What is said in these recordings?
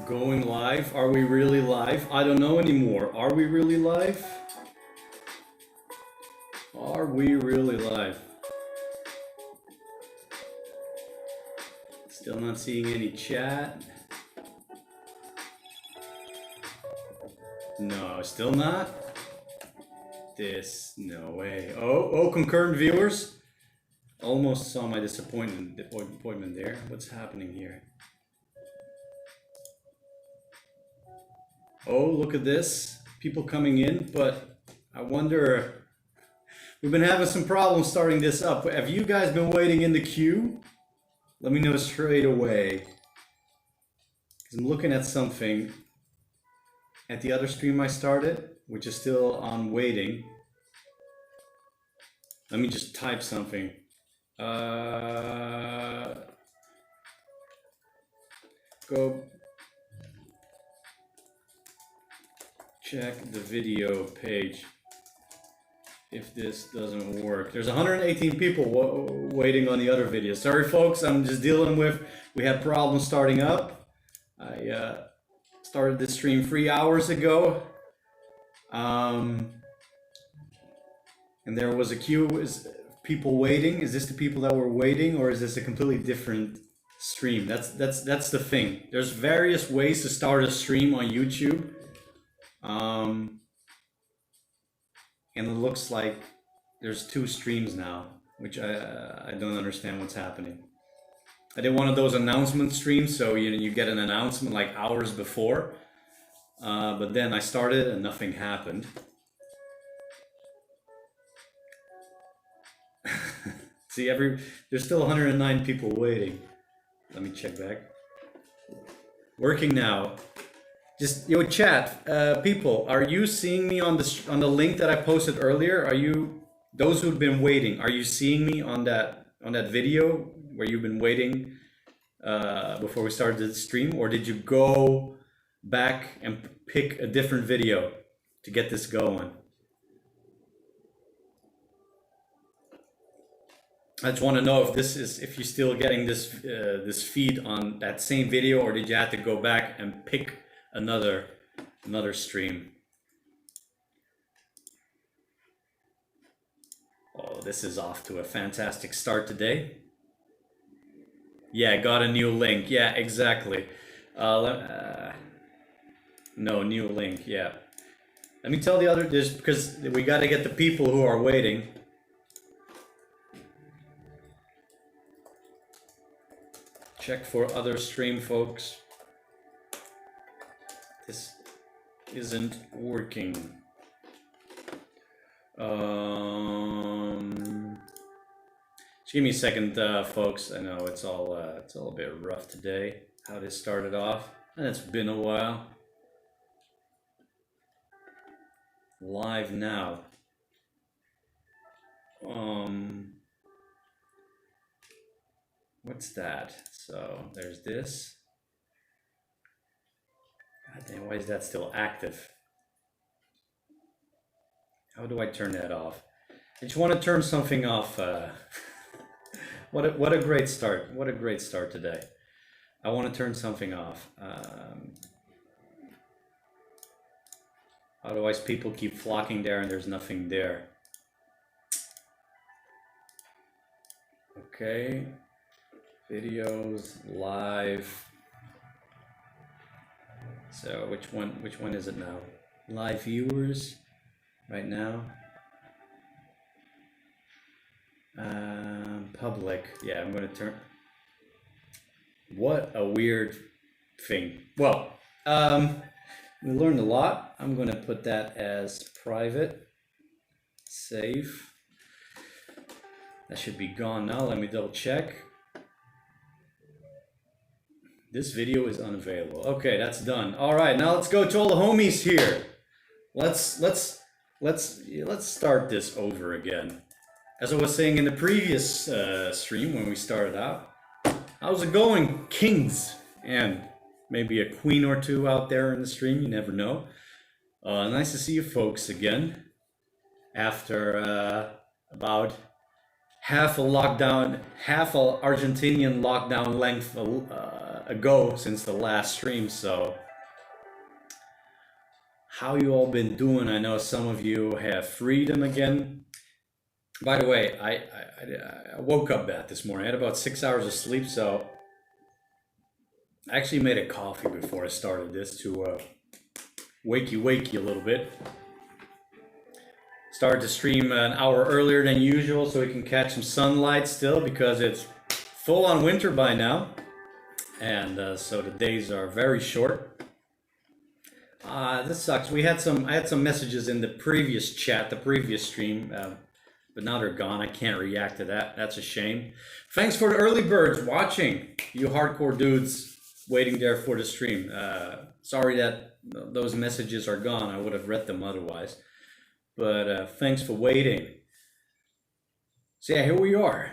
Going live? Are we really live? I don't know anymore. Are we really live? Are we really live? Still not seeing any chat. No, still not. No way. Oh, concurrent viewers. Almost saw my disappointment there. What's happening here? Oh, look at this. People coming in, but I wonder, we've been having some problems starting this up. Have you guys been waiting in the queue? Let me know straight away. Because I'm looking at something at the other stream I started, which is still on waiting. Let me just type something. Go check the video page if this doesn't work. There's 118 people waiting on the other video. Sorry folks, I'm just dealing with, we had problems starting up. I started this stream 3 hours ago. And there was a queue, is people waiting. Is this the people that were waiting, or is this a completely different stream? That's the thing. There's various ways to start a stream on YouTube. And it looks like there's 2 streams now, which I don't understand what's happening. I did one of those announcement streams, so you get an announcement like hours before, but then I started and nothing happened. See, there's still 109 people waiting. Let me check back. Working now. Just chat, people, are you seeing me on the link that I posted earlier? Are you, those who've been waiting, are you seeing me on that video where you've been waiting before we started the stream, or did you go back and pick a different video to get this going? I just want to know if you're still getting this this feed on that same video, or did you have to go back and pick another stream? Oh, this is off to a fantastic start today. Yeah, got a new link. Yeah, exactly. No, new link. Yeah. Let me tell the other, just because we got to get the people who are waiting. Check for other stream, folks. This isn't working. Just give me a second, folks. I know it's all a bit rough today, how this started off, and it's been a while. Live now. What's that? So there's this. God damn, why is that still active? How do I turn that off? I just want to turn something off. What a great start. What a great start today. I want to turn something off. Otherwise people keep flocking there and there's nothing there. Okay. Videos, live. So which one is it now? Live viewers right now. Public. Yeah, I'm gonna turn. What a weird thing. Well, we learned a lot. I'm gonna put that as private. Save. That should be gone now. Let me double check. This video is unavailable. Okay, that's done. All right, now let's go to all the homies here. Let's start this over again. As I was saying in the previous stream when we started out, how's it going, kings? And maybe a queen or two out there in the stream, you never know. Nice to see you folks again after about half a Argentinian lockdown length ago since the last stream. So how you all been doing? I know some of you have freedom again. By the way, I woke up bad this morning. I had about 6 hours of sleep, so I actually made a coffee before I started this to wake you a little bit. Started to stream an hour earlier than usual so we can catch some sunlight still, because it's full on winter by now, and so the days are very short. This sucks. I had some messages in the previous chat, the previous stream, but now they're gone. I can't react to that. That's a shame. Thanks for the early birds watching, you hardcore dudes waiting there for the stream. Sorry that those messages are gone. I would have read them otherwise. But thanks for waiting. So yeah, here we are.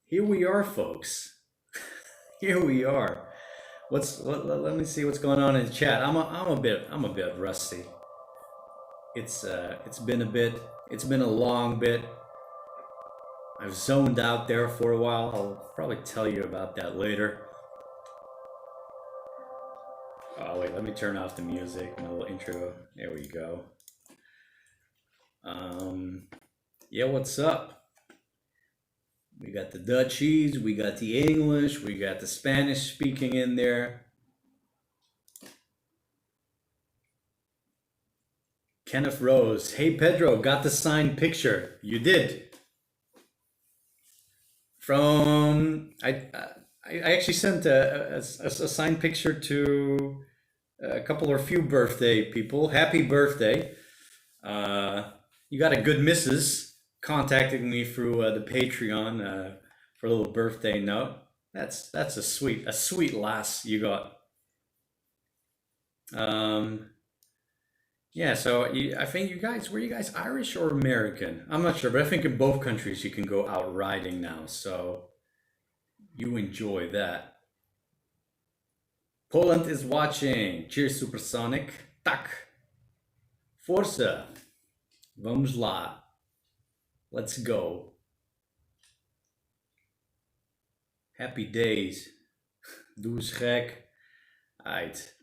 Here we are, folks. Here we are. Let me see what's going on in the chat. I'm a bit rusty. It's been a long bit. I've zoned out there for a while. I'll probably tell you about that later. Oh wait, let me turn off the music. My little intro. There we go. Yeah, what's up? We got the Dutchies, we got the English, we got the Spanish speaking in there. Kenneth Rose, hey Pedro, got the signed picture. You did. From I actually sent a signed picture to a couple or few birthday people. Happy birthday. You got a good missus contacting me through the Patreon for a little birthday note. That's a sweet lass you got. Yeah, so I think were you guys Irish or American? I'm not sure, but I think in both countries you can go out riding now, so you enjoy that. Poland is watching. Cheers, Supersonic. Tak. Forza. Vamos lá. Let's go. Happy days. Doe eens gek. Aight.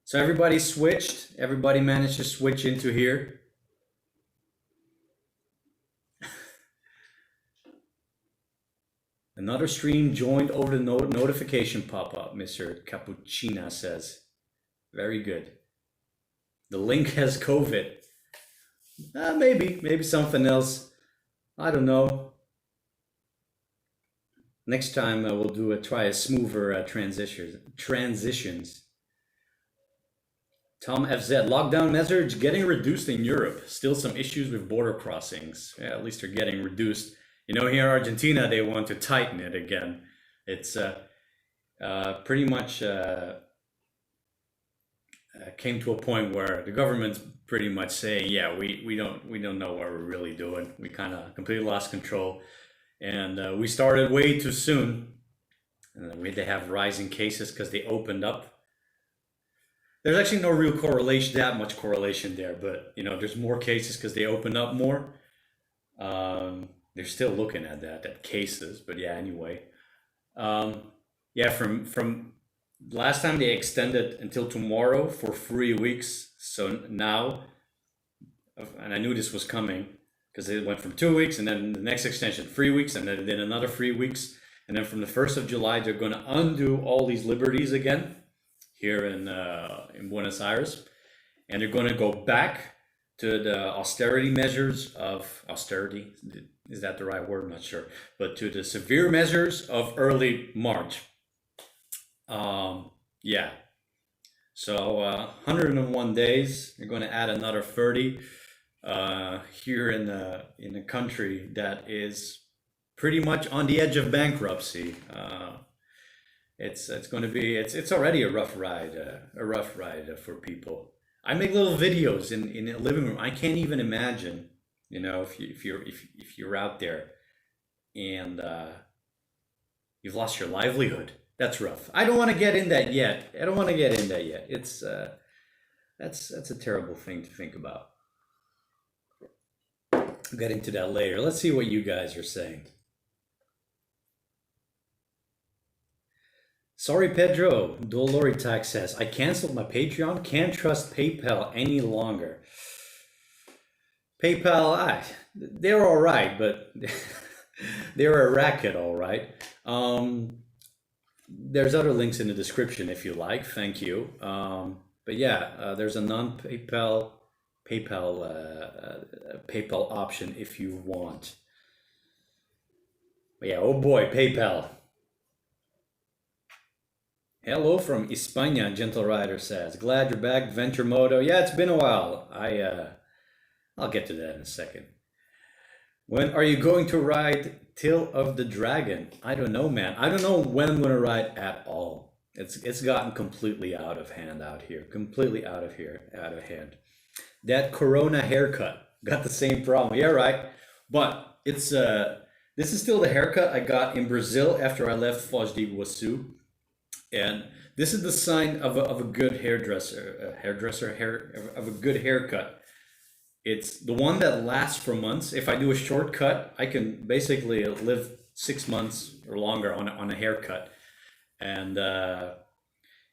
So everybody switched. Everybody managed to switch into here. Another stream joined over the notification pop-up, Mr. Cappuccina says. Very good. The link has COVID. Maybe something else. I don't know. Next time we'll try a smoother transitions. Tom FZ, lockdown measures getting reduced in Europe. Still some issues with border crossings. Yeah, at least they're getting reduced. You know, here in Argentina, they want to tighten it again. It's pretty much came to a point where the government's pretty much saying, yeah, we don't know what we're really doing. We kind of completely lost control, and we started way too soon. And they have rising cases because they opened up. There's actually no real correlation, that much correlation there, but you know, there's more cases because they opened up more. They're still looking at at cases, but yeah, anyway. Yeah, from last time they extended until tomorrow for 3 weeks. So now, and I knew this was coming because it went from 2 weeks and then the next extension, 3 weeks, and then another 3 weeks. And then from the 1st of July, they're going to undo all these liberties again here in Buenos Aires. And they're going to go back to the austerity measures of austerity. Is that the right word? I'm not sure. But to the severe measures of early March. Yeah. So 101 days. They're going to add another 30 here in the country that is pretty much on the edge of bankruptcy. It's going to be it's already a rough ride for people. I make little videos in the living room. I can't even imagine, you know, if you're out there and you've lost your livelihood. That's rough. I don't want to get in that yet. It's that's a terrible thing to think about. I'll get into that later. Let's see what you guys are saying. Sorry, Pedro. Doloritax says, I canceled my Patreon. Can't trust PayPal any longer. PayPal, they're all right, but they're a racket, all right. There's other links in the description if you like. Thank you. But yeah, there's a non-PayPal PayPal option if you want. But yeah, oh boy, PayPal. Hello from España, Gentle Rider says. Glad you're back, Venture Moto. Yeah, it's been a while. I'll get to that in a second. When are you going to ride Till of the Dragon? I don't know, man. I don't know when I'm going to ride at all. It's gotten completely out of hand out here. Completely out of hand. That Corona haircut got the same problem. Yeah, right. But it's this is still the haircut I got in Brazil after I left Foz do Iguaçu. And this is the sign of a good hairdresser, of a good haircut. It's the one that lasts for months. If I do a shortcut, I can basically live 6 months or longer on a haircut. And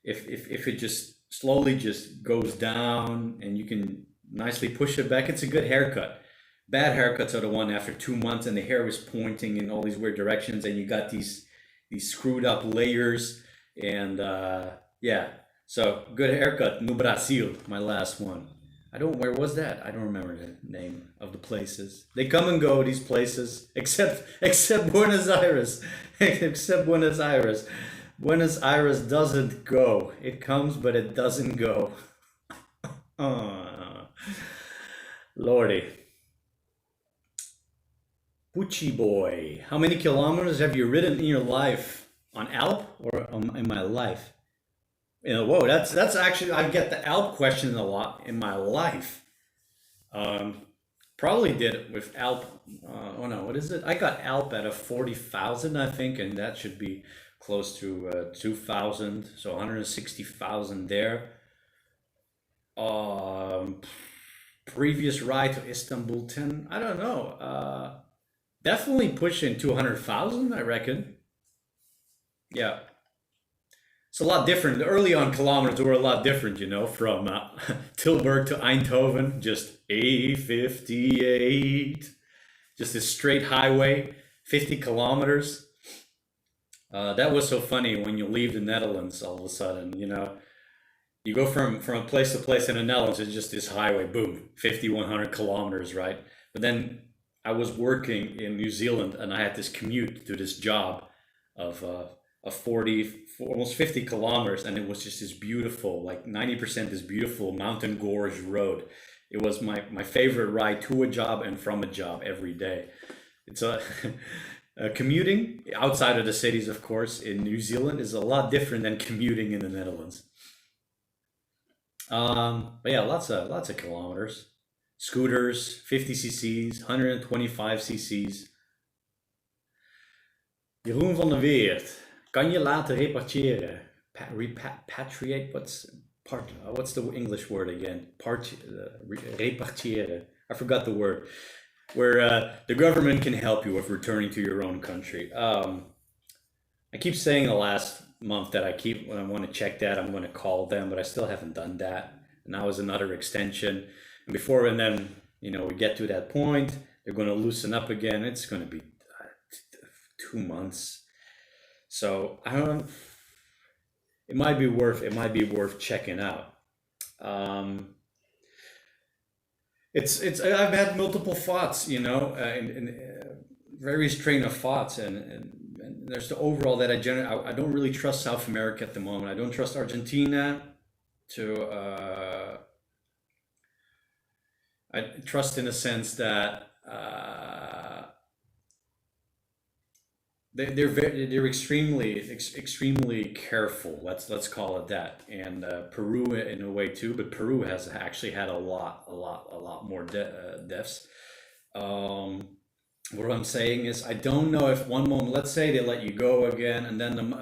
if it just slowly just goes down and you can nicely push it back, it's a good haircut. Bad haircuts are the one after 2 months and the hair is pointing in all these weird directions and you got these screwed up layers. And yeah, so good haircut, no Brasil, my last one. Where was that? I don't remember the name of the places. They come and go, these places, except Buenos Aires, except Buenos Aires. Buenos Aires doesn't go. It comes, but it doesn't go. Lordy. Pucci boy, how many kilometers have you ridden in your life? On Alp or in my life? You know, whoa, that's actually, I get the Alp question a lot in my life. Probably did it with Alp. Oh no, what is it? I got Alp at a 40,000, I think, and that should be close to 2,000, so 160,000 there. Previous ride to Istanbul 10, I don't know. Definitely pushing 200,000, I reckon. Yeah, it's a lot different. The early on kilometers were a lot different, you know, from Tilburg to Eindhoven, just A58, just a straight highway, 50 kilometers. That was so funny when you leave the Netherlands all of a sudden, you know, you go from a place to place in the Netherlands, it's just this highway, boom, 100 kilometers, right? But then I was working in New Zealand and I had this commute to this job of 40, almost 50 kilometers, and it was just this beautiful, like 90% this beautiful mountain gorge road. It was my favorite ride to a job and from a job every day. It's commuting outside of the cities, of course, in New Zealand is a lot different than commuting in the Netherlands. But yeah, lots of kilometers. Scooters, 50 cc's, 125 cc's. Jeroen van der Weert. Kan je laten repatriëren? Repatriate? What's the English word again? Repatriëren. I forgot the word. Where the government can help you with returning to your own country. I keep saying the last month that when I want to check that, I'm going to call them, but I still haven't done that. And that was another extension. And then, you know, we get to that point, they're going to loosen up again. It's going to be 2 months. So I don't. It might be worth checking out. It's. I've had multiple thoughts, you know, and various train of thoughts, and there's the overall that I don't really trust South America at the moment. I don't trust Argentina to. I trust in a sense that. They're extremely careful. Let's call it that. And Peru in a way too, but Peru has actually had a lot more deaths. What I'm saying is, I don't know if one moment, let's say they let you go again, and then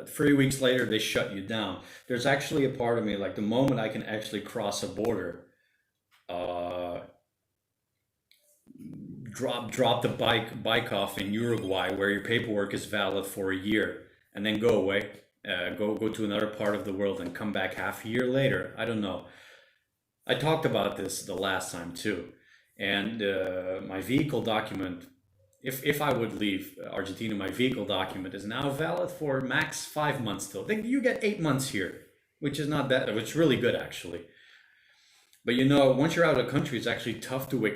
3 weeks later they shut you down. There's actually a part of me, like the moment I can actually cross a border, drop the bike off in Uruguay where your paperwork is valid for a year and then go away, go to another part of the world and come back half a year later. I don't know. I talked about this the last time too. And my vehicle document, if I would leave Argentina, my vehicle document is now valid for max 5 months still. You get 8 months here, which is not bad, which is really good actually. But you know, once you're out of the country, it's actually tough to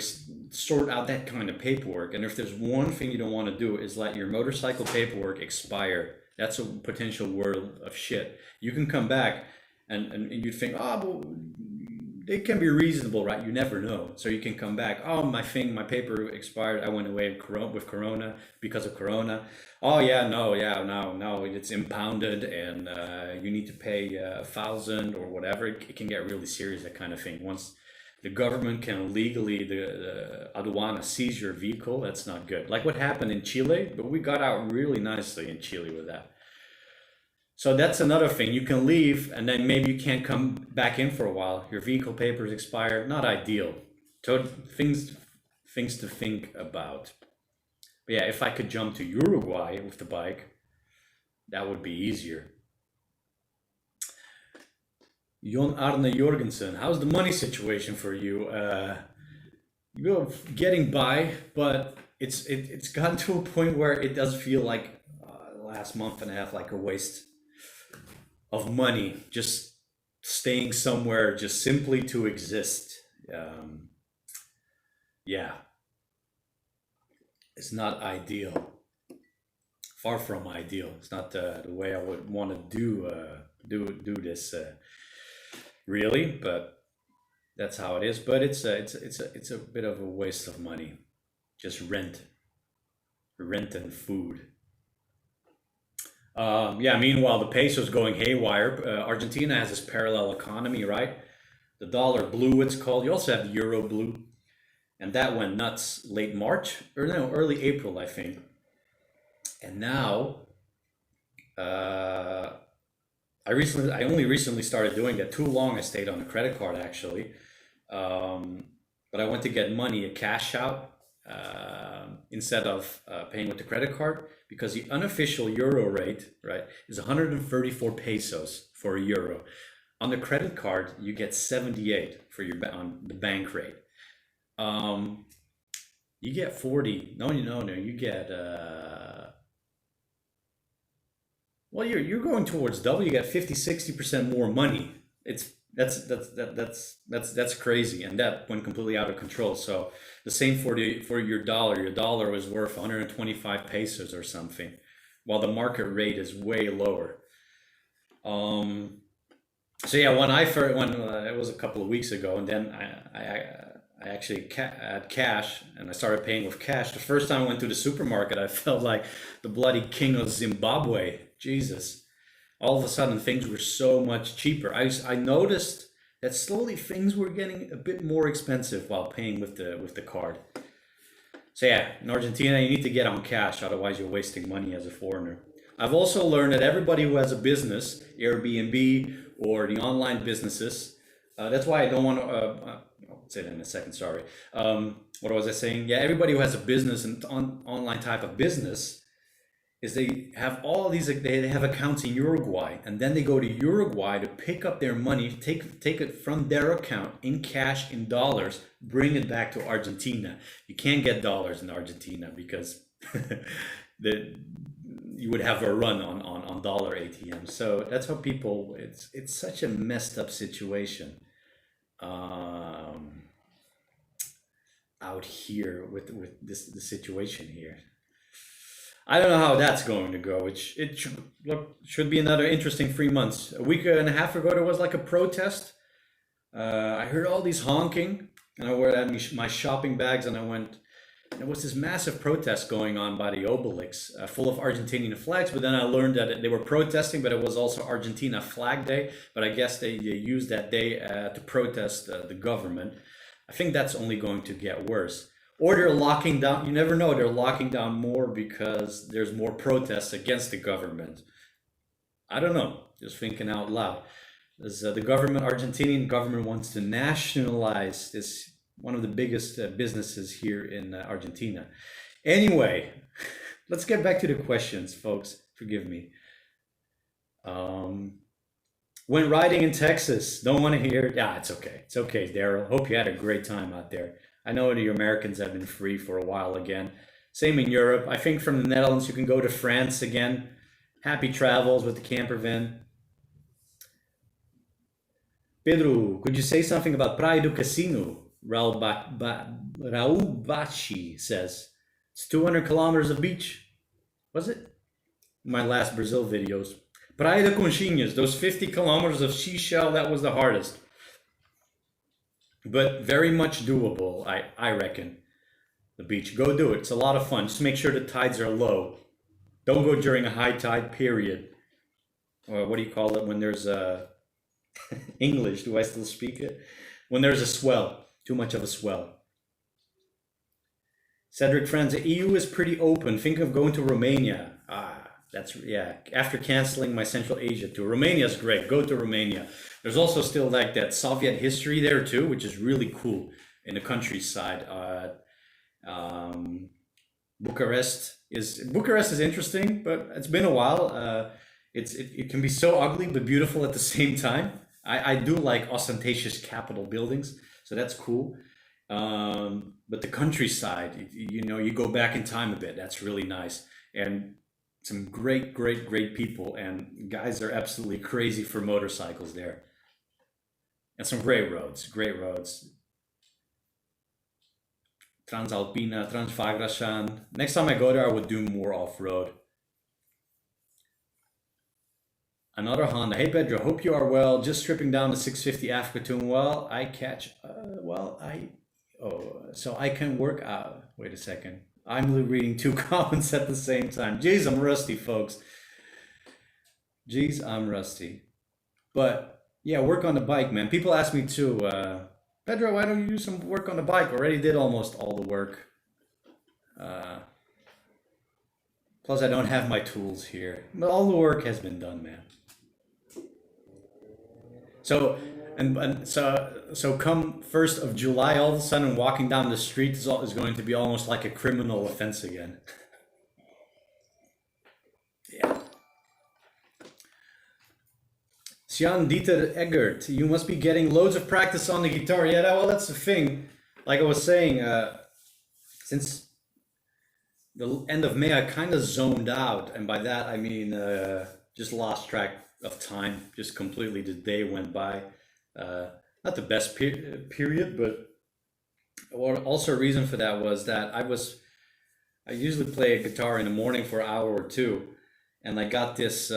sort out that kind of paperwork. And if there's one thing you don't want to do is let your motorcycle paperwork expire. That's a potential world of shit. You can come back and you think, oh, well, it can be reasonable, right? You never know. So you can come back. Oh, my paper expired. I went away with Corona because of Corona. Oh yeah, no, it's impounded and you need to pay 1,000 or whatever. It can get really serious, that kind of thing. Once the government can legally, the aduana seize your vehicle, that's not good. Like what happened in Chile, but we got out really nicely in Chile with that. So that's another thing. You can leave and then maybe you can't come back in for a while. Your vehicle papers expired. Not ideal. So things to think about. But yeah, if I could jump to Uruguay with the bike, that would be easier. Jon Arne Jorgensen, how's the money situation for you? You're getting by, but it's gotten to a point where it does feel like last month and a half like a waste of money, just staying somewhere just simply to exist. Yeah, it's not ideal. Far from ideal. It's not the way I would want to do this really, but that's how it is. But it's a bit of a waste of money. Just rent and food. Yeah, meanwhile, the peso's going haywire. Argentina has this parallel economy, right? The dollar blue, it's called. You also have the euro blue. And that went nuts late March, or no, early April, I think. And now, I only recently started doing that. Too long I stayed on a credit card, actually. But I went to get money, a cash out, instead of paying with the credit card, because the unofficial euro rate, right, is 134 pesos for a euro. On the credit card, you get 78 for on the bank rate. You get 40. No, you get well, you're going towards double. You get 50-60% more money. That's crazy, and that went completely out of control. So the same for your dollar. Your dollar was worth 125 pesos or something, while the market rate is way lower. So yeah, when it was a couple of weeks ago, and then I actually had cash, and I started paying with cash. The first time I went to the supermarket, I felt like the bloody king of Zimbabwe. Jesus. All of a sudden, things were so much cheaper. I noticed that slowly things were getting a bit more expensive while paying with the card. So yeah, in Argentina, you need to get on cash, otherwise you're wasting money as a foreigner. I've also learned that everybody who has a business, Airbnb or the online businesses, that's why I don't want to, I'll say that in a second, sorry. What was I saying? Yeah, everybody who has a business and online type of business, is they have all these, they have accounts in Uruguay, and then they go to Uruguay to pick up their money, take it from their account in cash, in dollars, bring it back to Argentina. You can't get dollars in Argentina because you would have a run on dollar ATMs. So that's how people, it's such a messed up situation out here with the situation here. I don't know how that's going to go. It should be another interesting 3 months. A week and a half ago, there was like a protest. I heard all these honking, and I had my shopping bags, and I went. There was this massive protest going on by the Obelix, full of Argentinian flags. But then I learned that they were protesting, but it was also Argentina Flag Day. But I guess they used that day to protest the government. I think that's only going to get worse. Or they're locking down, you never know, they're locking down more because there's more protests against the government. I don't know, just thinking out loud. As the Argentinian government wants to nationalize this, one of the biggest businesses here in Argentina. Anyway, let's get back to the questions, folks. Forgive me. Um, Went riding in Texas. Don't want to hear. Yeah, it's okay. It's okay, Daryl. Hope you had a great time out there. I know the Americans have been free for a while again. Same in Europe. I think from the Netherlands you can go to France again. Happy travels with the camper van. Pedro, could you say something about Praia do Cassino? Raul Bachi says it's 200 kilometers of beach. Was it? My last Brazil videos. Praia de Conchinhas, those 50 kilometers of seashell, that was the hardest. But very much doable, I reckon. The beach, go do it. It's a lot of fun. Just make sure the tides are low. Don't go during a high tide period. Or what do you call it when there's a English? Do I still speak it? When there's a swell, too much of a swell. Cedric Friends, the EU is pretty open. Think of going to Romania. That's, yeah. After canceling my Central Asia tour, Romania's great. Go to Romania. There's also still like that Soviet history there too, which is really cool in the countryside. Bucharest is interesting, but it's been a while. It can be so ugly but beautiful at the same time. I do like ostentatious capital buildings, so that's cool. But the countryside, you go back in time a bit. That's really nice, and some great, great, great people, and guys are absolutely crazy for motorcycles there, and some great roads. Great roads. Transalpina, Transfagrashan. Next time I go there, I would do more off-road. Another Honda. Hey Pedro, hope you are well. Just stripping down the 650 Africa tune. Well, I catch. So I can work out. Wait a second. I'm reading two comments at the same time. Jeez, I'm rusty, folks. Jeez, I'm rusty. But yeah, work on the bike, man. People ask me too. Pedro, why don't you do some work on the bike? Already did almost all the work. Plus, I don't have my tools here. But all the work has been done, man. So come 1st of July, all of a sudden walking down the street is going to be almost like a criminal offense again. Yeah. Jan Dieter Eggert, you must be getting loads of practice on the guitar. Yeah, well, that's the thing. Like I was saying, since the end of May, I kind of zoned out. And by that, I mean just lost track of time, just completely. The day went by. Not the best period, but also a reason for that was that I usually play a guitar in the morning for an hour or two, and I got this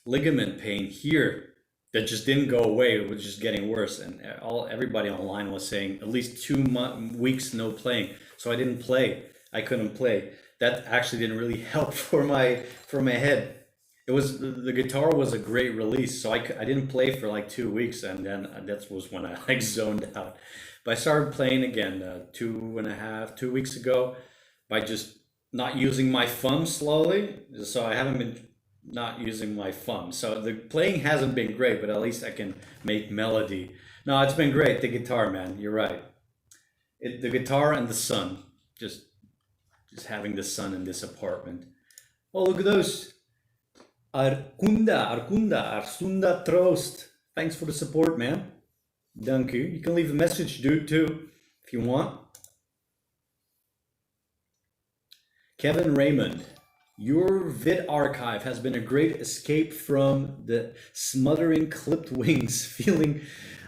ligament pain here that just didn't go away. It was just getting worse, and everybody online was saying at least 2 weeks no playing. So I didn't play. I couldn't play. That actually didn't really help for my head. It was the guitar was a great release, so I didn't play for like 2 weeks, and then that was when I like zoned out. But I started playing again 2 weeks ago by just not using my thumb slowly. So I haven't been not using my thumb. So the playing hasn't been great, but at least I can make melody. No, it's been great. The guitar, man, you're right. The guitar and the sun, just having the sun in this apartment. Oh, look at those. Arsunda Troost. Thanks for the support, man. Dank u. You can leave a message, dude, too, if you want. Kevin Raymond. Your vid archive has been a great escape from the smothering clipped wings feeling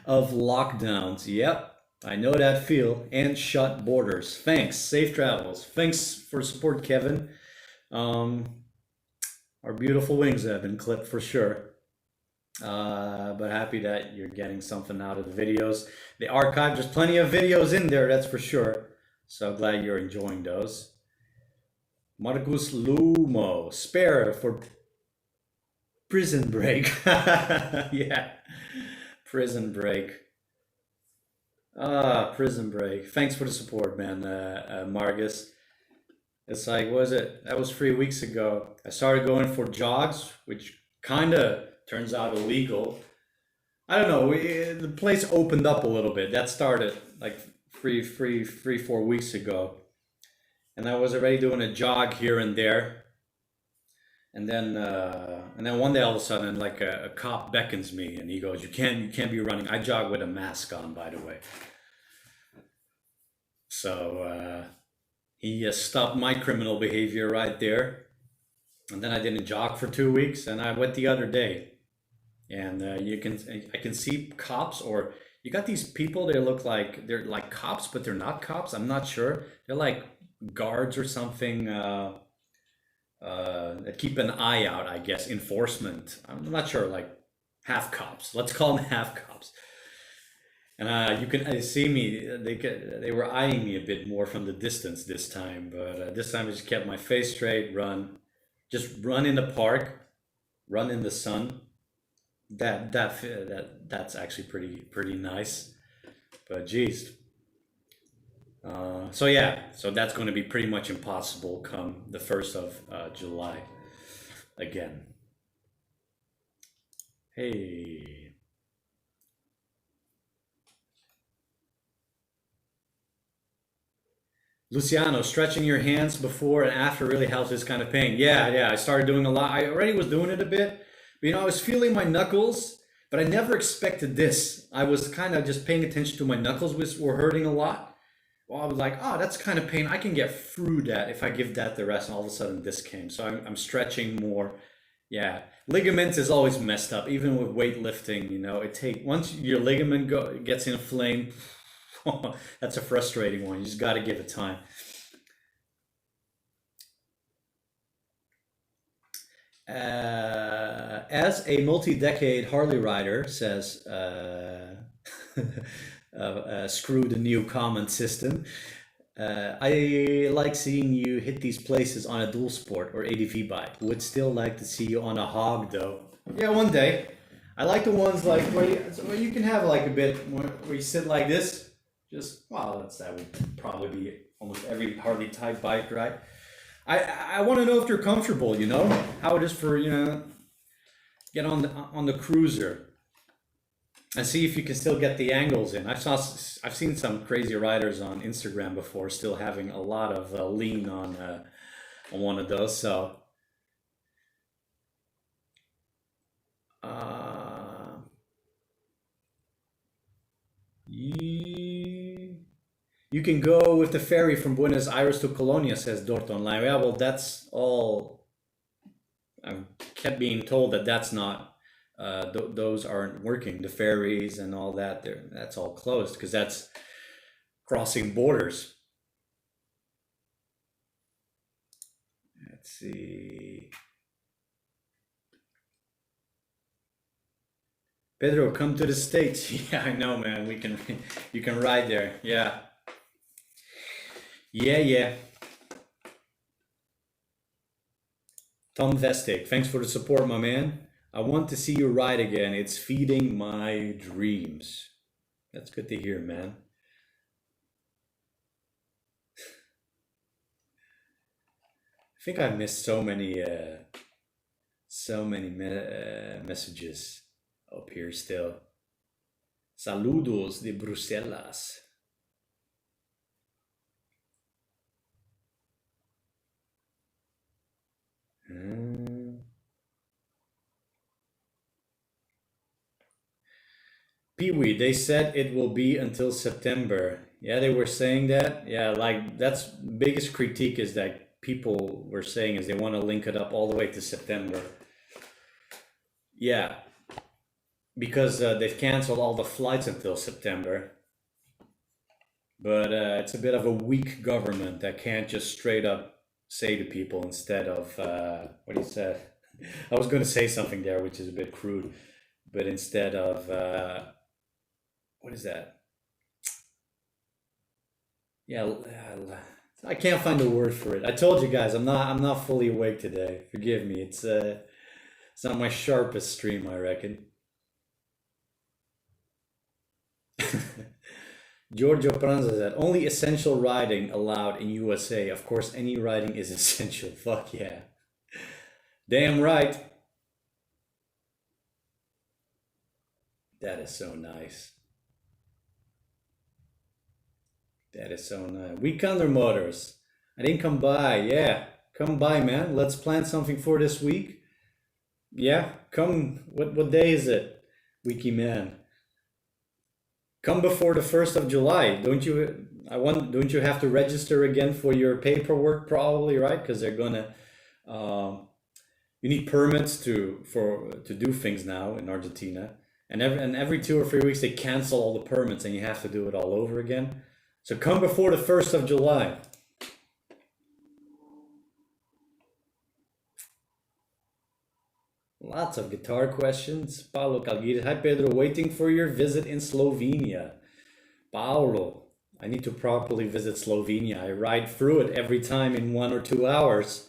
of lockdowns. Yep, I know that feel. And shut borders. Thanks. Safe travels. Thanks for support, Kevin. Our beautiful wings have been clipped for sure. But happy that you're getting something out of the videos. The archive, there's plenty of videos in there, that's for sure. So glad you're enjoying those. Marcus Lumo, spare for prison break. Yeah, prison break. Prison break. Thanks for the support, man, Marcus. It's like, what was it? That was 3 weeks ago. I started going for jogs, which kind of turns out illegal. I don't know. The place opened up a little bit. That started like 4 weeks ago. And I was already doing a jog here and there. And then one day all of a sudden, like a cop beckons me, and he goes, "You can't be running." I jog with a mask on, by the way. So he stopped my criminal behavior right there. And then I didn't jog for 2 weeks, and I went the other day. And I can see cops, or you got these people. They look like they're like cops, but they're not cops. I'm not sure. They're like guards or something. That keep an eye out, I guess, enforcement. I'm not sure, like half cops. Let's call them half cops. And you can see me. They were eyeing me a bit more from the distance this time, but this time I just kept my face straight, just run in the park, run in the sun. That's actually pretty nice. But geez, so yeah, so that's going to be pretty much impossible come the 1st of July again. Hey, Luciano, stretching your hands before and after really helps this kind of pain. Yeah, I started doing a lot. I already was doing it a bit, but I was feeling my knuckles, but I never expected this. I was kind of just paying attention to my knuckles, which were hurting a lot. Well, I was like, oh, that's kind of pain. I can get through that if I give that the rest. And all of a sudden, this came. So I'm stretching more. Yeah, ligaments is always messed up, even with weightlifting. Once your ligament gets inflamed, that's a frustrating one. You just got to give it time. As a multi-decade Harley rider, says screw the new comment system. I like seeing you hit these places on a dual sport or ADV bike. Would still like to see you on a hog though. Yeah, one day. I like the ones like where you can have like a bit more, where you sit like this. That would probably be almost every Harley type bike, right? I want to know if they're comfortable. How it is for get on the cruiser and see if you can still get the angles in. I've seen some crazy riders on Instagram before still having a lot of lean on one of those. So you can go with the ferry from Buenos Aires to Colonia, says Dort Online. Yeah, well, that's all. I kept being told that's not. Those aren't working. The ferries and all that, that's all closed because that's crossing borders. Let's see. Pedro, come to the States. Yeah, I know, man. You can ride there. Yeah. Yeah. Tom Vestic, thanks for the support, my man. I want to see you ride again. It's feeding my dreams. That's good to hear, man. I think I missed so many messages up here still. Saludos de Bruselas. Pee-wee, they said it will be until September. Yeah, they were saying that. Yeah, like that's biggest critique is that people were saying is they want to link it up all the way to September. Yeah, because they've canceled all the flights until September. But it's a bit of a weak government that can't just straight up say to people instead of what he said. I was going to say something there which is a bit crude, but instead of what is that? Yeah, I can't find a word for it. I told you guys I'm not fully awake today. Forgive me. It's not my sharpest stream, I reckon. Giorgio Pranza said, only essential riding allowed in USA. Of course, any riding is essential. Fuck yeah. Damn right. That is so nice. That is so nice. Weekender Motors. I didn't come by. Yeah. Come by, man. Let's plan something for this week. Yeah, come. What day is it? Wiki man. Come before the 1st of July. Don't you have to register again for your paperwork probably, right? Because they're gonna you need permits to do things now in Argentina. And every 2 or 3 weeks they cancel all the permits and you have to do it all over again. So come before the 1st of July. Lots of guitar questions. Paulo Calguires. Hi Pedro, waiting for your visit in Slovenia. Paulo, I need to properly visit Slovenia. I ride through it every time in 1 or 2 hours.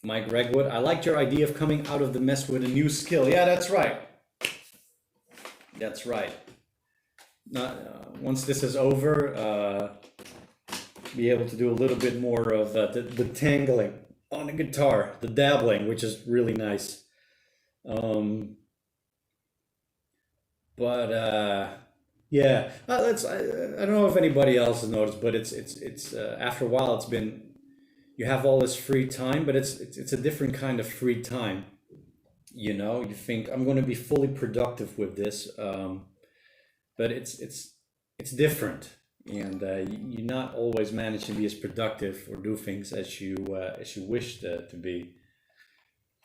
Mike Regwood, I liked your idea of coming out of the mess with a new skill. Yeah, that's right. That's right. Once this is over, be able to do a little bit more of the tangling on the guitar, the dabbling, which is really nice. Yeah, I don't know if anybody else has noticed, but it's after a while it's been, you have all this free time, but it's a different kind of free time. You know, you think I'm going to be fully productive with this, but it's different, and you not always manage to be as productive or do things as you wish to be.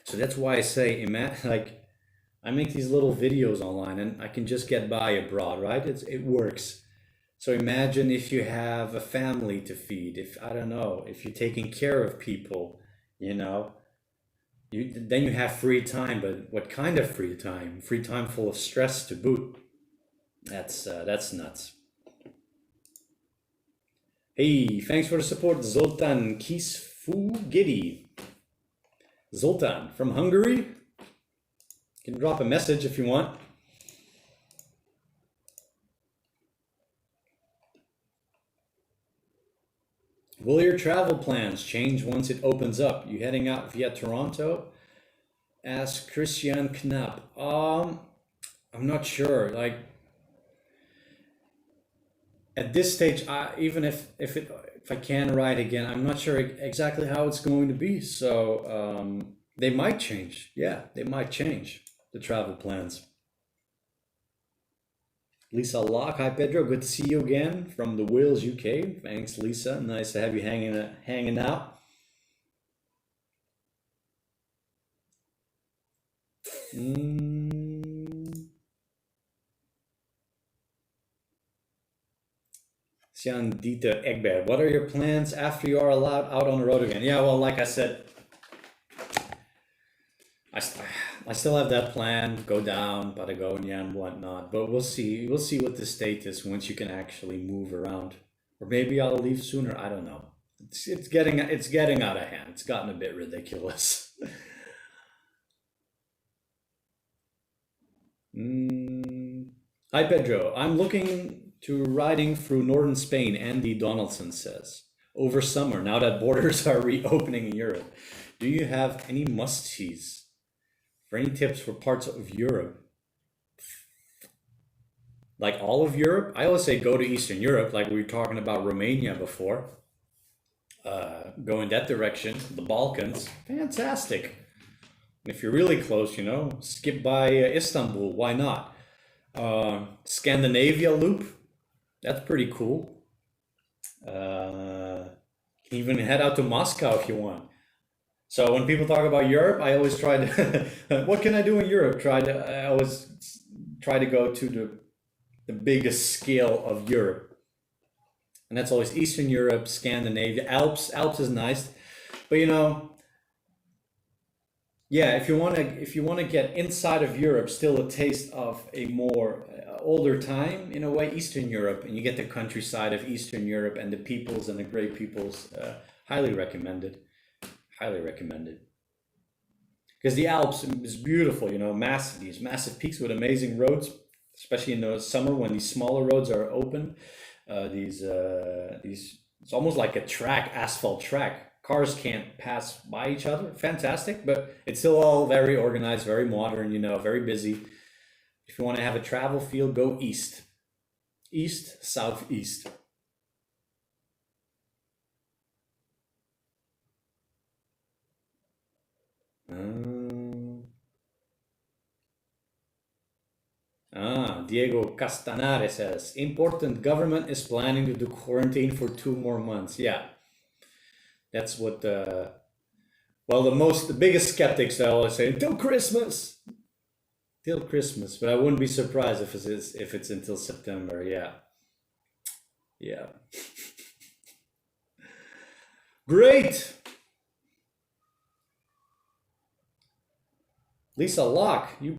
So that's why I say, like, I make these little videos online, and I can just get by abroad, right? It works. So imagine if you have a family to feed, if I don't know, if you're taking care of people, you know, then you have free time. But what kind of free time? Free time full of stress to boot. That's nuts. Hey, thanks for the support, Zoltan Kisfugidi. Zoltan from Hungary. You can drop a message if you want. Will your travel plans change once it opens up? You heading out via Toronto? Ask Christian Knapp. I'm not sure. Like, at this stage, even if I can ride again, I'm not sure exactly how it's going to be. So they might change. Yeah, they might change the travel plans. Lisa Locke, hi Pedro, good to see you again from the Wales, UK. Thanks, Lisa. Nice to have you hanging out. Sian Dieter Egbert, what are your plans after you are allowed out on the road again? Yeah, well, like I said, I still have that plan, go down, Patagonia and whatnot, but we'll see. We'll see what the state is once you can actually move around. Or maybe I'll leave sooner, I don't know. It's getting out of hand. It's gotten a bit ridiculous. Hi Pedro, I'm looking to riding through northern Spain, Andy Donaldson says. Over summer, now that borders are reopening in Europe. Do you have any must-sees? For any tips for parts of Europe? Like all of Europe? I always say go to Eastern Europe, like we were talking about Romania before. Go in that direction, the Balkans, fantastic. If you're really close, you know, skip by Istanbul, why not? Scandinavia loop, that's pretty cool. Even head out to Moscow if you want. So when people talk about Europe, I always try to, what can I do in Europe? I always try to go to the biggest scale of Europe. And that's always Eastern Europe, Scandinavia, Alps is nice. But you know, yeah, if you want to get inside of Europe, still a taste of a more older time in a way, Eastern Europe, and you get the countryside of Eastern Europe and the peoples and the great peoples, highly recommended. Highly recommended. Because the Alps is beautiful, you know, these massive peaks with amazing roads, especially in the summer when these smaller roads are open. These it's almost like a asphalt track. Cars can't pass by each other. Fantastic, but it's still all very organized, very modern, you know, very busy. If you want to have a travel feel, go east. East, southeast. Diego Castanare says, important government is planning to do quarantine for 2 more months. Yeah, that's what well, the biggest skeptics, they always say, until Christmas. Till Christmas, but I wouldn't be surprised if it's until September. Yeah. Yeah. Great. Lisa Locke, you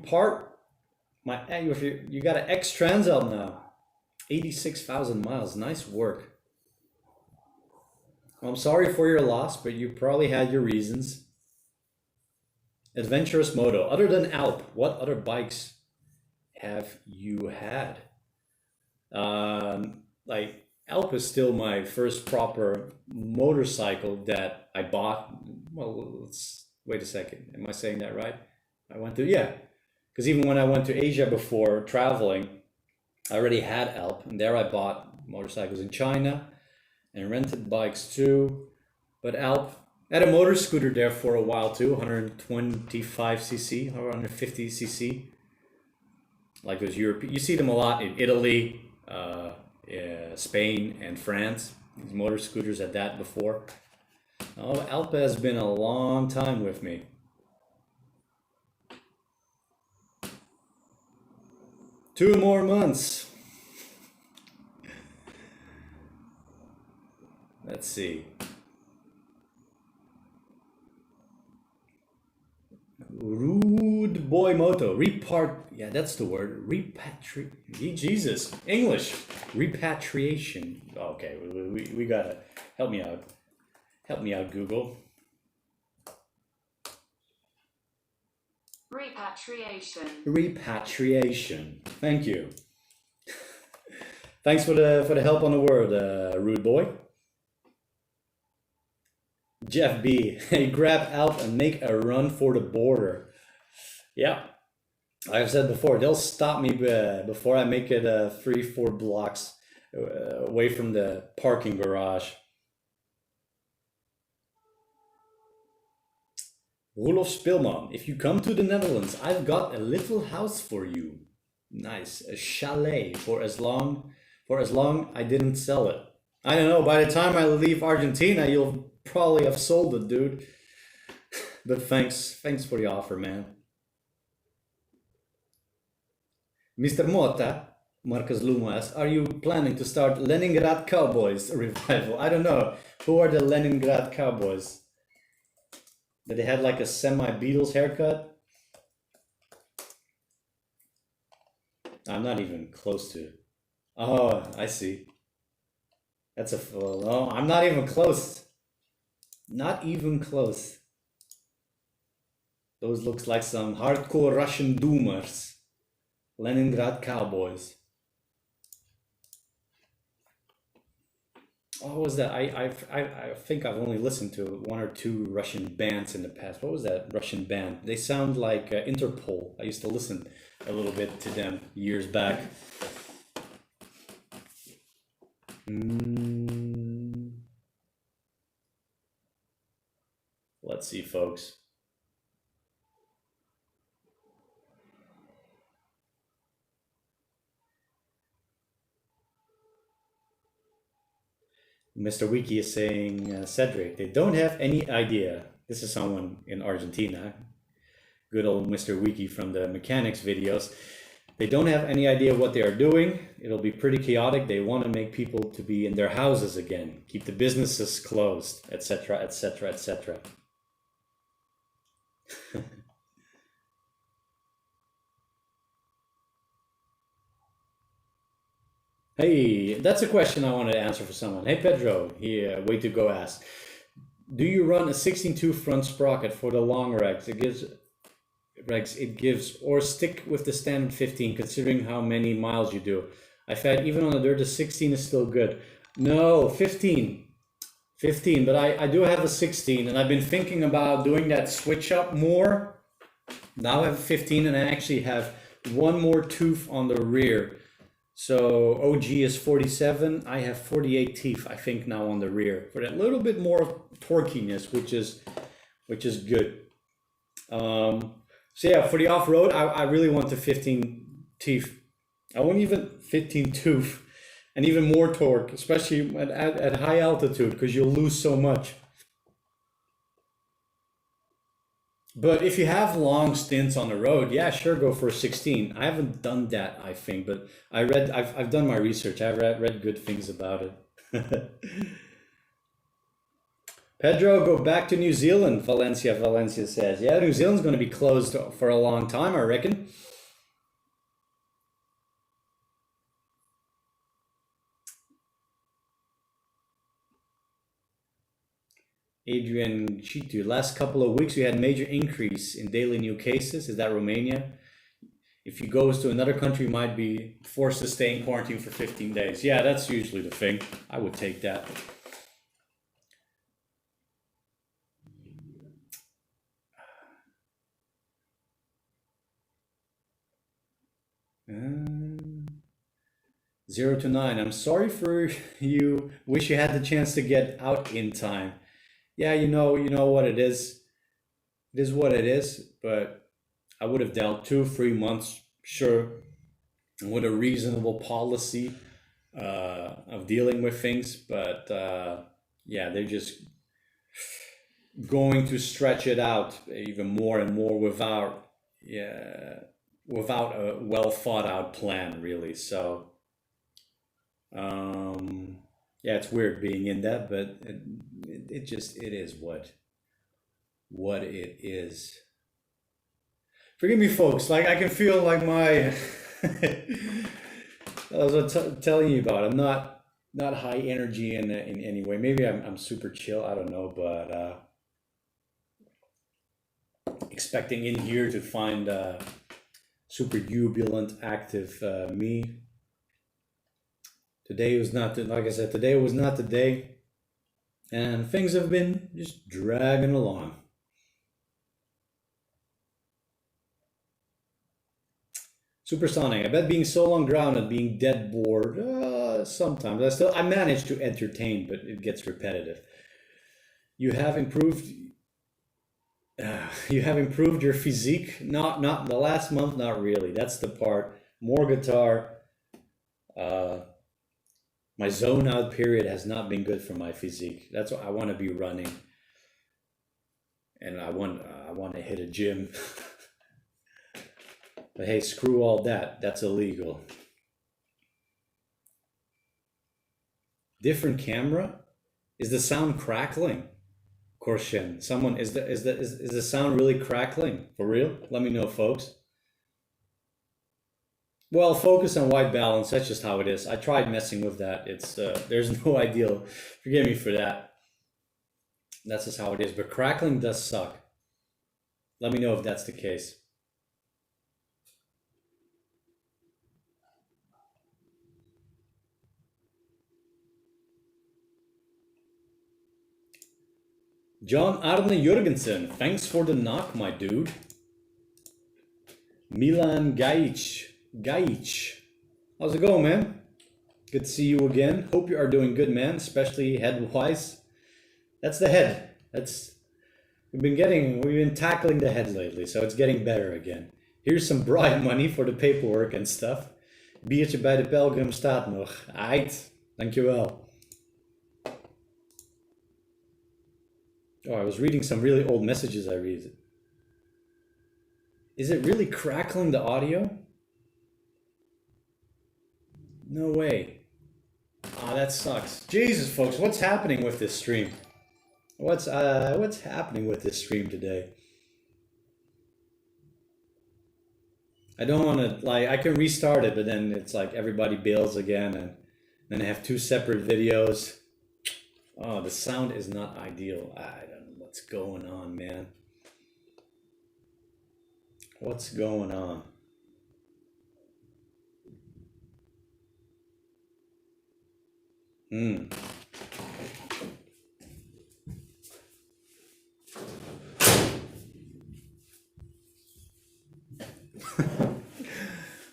got an X Trans out now. 86,000 miles. Nice work. I'm sorry for your loss, but you probably had your reasons. Adventurous Moto. Other than Alp, what other bikes have you had? Like Alp is still my first proper motorcycle that I bought. Well, wait a second. Am I saying that right? Yeah. Because even when I went to Asia before traveling, I already had Alp, and there I bought motorcycles in China and rented bikes too. But Alp, I had a motor scooter there for a while too, 125cc or 150cc. Like those European, you see them a lot in Italy, Spain, and France. These motor scooters had that before. Oh, Alp has been a long time with me. Two more months. Let's see. Rude Boy Moto. Yeah, that's the word. Jesus. English. Repatriation. Okay, we gotta help me out. Help me out, Google. Repatriation. Thank you. Thanks for the help on the word, Rude Boy. Jeff B. Hey, grab Alp and make a run for the border. Yeah, I've said before, they'll stop me before I make it 3-4 blocks away from the parking garage. Rolof Spilman, if you come to the Netherlands, I've got a little house for you. Nice, a chalet for as long I didn't sell it. I don't know, by the time I leave Argentina, you'll probably have sold it, dude. But thanks for the offer, man. Mr. Mota, Marcus Lumo asks, are you planning to start Leningrad Cowboys revival? I don't know. Who are the Leningrad Cowboys? That they had like a semi-Beatles haircut? I'm not even close to it. Oh, I see. That's a full. Oh, I'm not even close. Not even close. Those looks like some hardcore Russian doomers. Leningrad Cowboys. What was that? I think I've only listened to 1 or 2 Russian bands in the past. What was that Russian band? They sound like Interpol. I used to listen a little bit to them years back. Let's see, folks. Mr. Wiki is saying, Cedric, they don't have any idea. This is someone in Argentina. Good old Mr. Wiki from the mechanics videos. They don't have any idea what they are doing. It'll be pretty chaotic. They want to make people to be in their houses again, keep the businesses closed, etc., etc., etc. Hey, that's a question I wanted to answer for someone. Hey, Pedro, way to go ask. Do you run a 16.2 front sprocket for the long regs? It gives, or stick with the standard 15, considering how many miles you do. I've had, even on the dirt, the 16 is still good. No, 15, but I do have a 16, and I've been thinking about doing that switch up more. Now I have a 15, and I actually have one more tooth on the rear. So OG is 47. I have 48 teeth, I think, now on the rear for that little bit more torquiness, which is good. So yeah, for the off-road, I really want the 15 teeth. I want even 15 tooth and even more torque, especially at high altitude, because you'll lose so much. But if you have long stints on the road, yeah, sure, go for a 16. I haven't done that, I think, but I've done my research. I've read good things about it. Pedro, go back to New Zealand, Valencia says. Yeah, New Zealand's going to be closed for a long time, I reckon. Adrian Chitu, last couple of weeks we had major increase in daily new cases. Is that Romania? If you goes to another country, you might be forced to stay in quarantine for 15 days. Yeah, that's usually the thing. I would take that. Uh, 0 to 9. I'm sorry for you. Wish you had the chance to get out in time. Yeah, you know what it is. It is what it is. But I would have dealt 2-3 months, sure, with a reasonable policy of dealing with things. But yeah, they're just going to stretch it out even more and more without a well thought out plan, really. So yeah, it's weird being in that, but it is what it is. Forgive me, folks. Like, I can feel like my I was telling you about. I'm not high energy in any way. Maybe I'm super chill. I don't know, but expecting in here to find super jubilant, active me. Today was not like I said. Today was not the day, and things have been just dragging along. Supersonic, I bet being so long grounded, being dead bored, sometimes. I manage to entertain, but it gets repetitive. You have improved your physique. Not the last month, not really. That's the part. More guitar. My zone out period has not been good for my physique. That's what I want to be running. And I want to hit a gym. But hey, screw all that. That's illegal. Different camera? Is the sound crackling? Korshen, someone, is the sound really crackling? For real? Let me know, folks. Well, focus on white balance. That's just how it is. I tried messing with that. It's there's no ideal. Forgive me for that. That's just how it is. But crackling does suck. Let me know if that's the case. John Arne Jurgensen, thanks for the knock, my dude. Milan Gajic, how's it going, man? Good to see you again. Hope you are doing good, man, especially head-wise. That's the head. We've been tackling the head lately, so it's getting better again. Here's some bribe money for the paperwork and stuff. Biertje bij de pelgrim staat nog. Aight, dankjewel. Oh, I was reading some really old messages I read. Is it really crackling the audio? No way. Ah, that sucks. Jesus, folks, what's happening with this stream? What's happening with this stream today? I don't want to, I can restart it, but then it's like everybody bails again, and then I have 2 separate videos. Oh, the sound is not ideal. I don't know what's going on, man. What's going on?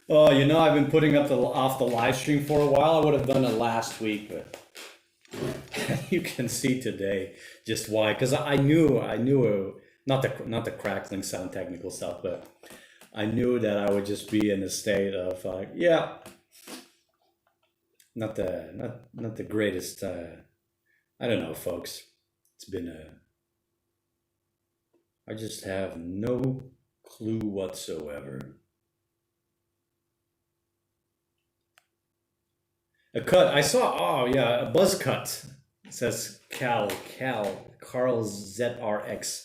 Oh, you know, I've been putting up off the live stream for a while. I would have done it last week, but you can see today just why. Because I knew not the crackling sound technical stuff, but I knew that I would just be in a state of yeah, not the greatest. I don't know, folks. It's been I just have no clue whatsoever. A cut. I saw. Oh yeah, a buzz cut. It says Carl ZRX.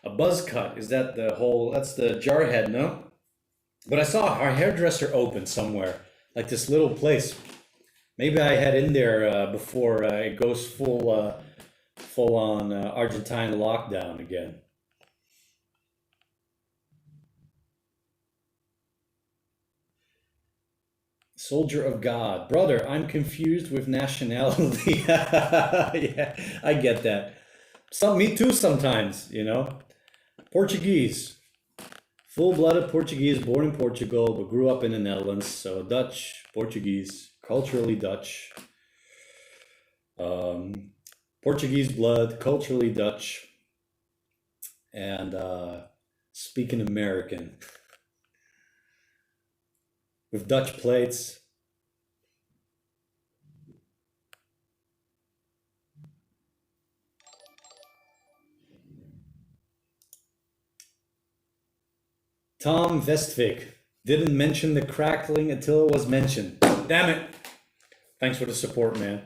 A buzz cut. Is that the whole? That's the jarhead, no? But I saw our hairdresser open somewhere, like this little place. Maybe I head in there before it goes full on Argentine lockdown again. Soldier of God. Brother, I'm confused with nationality. Yeah, I get that. Me too sometimes, you know. Portuguese. Full-blooded Portuguese, born in Portugal, but grew up in the Netherlands. So Dutch, Portuguese, culturally Dutch. Portuguese blood, culturally Dutch. And speaking American. With Dutch plates. Tom Vestvik didn't mention the crackling until it was mentioned. Damn it. Thanks for the support, man.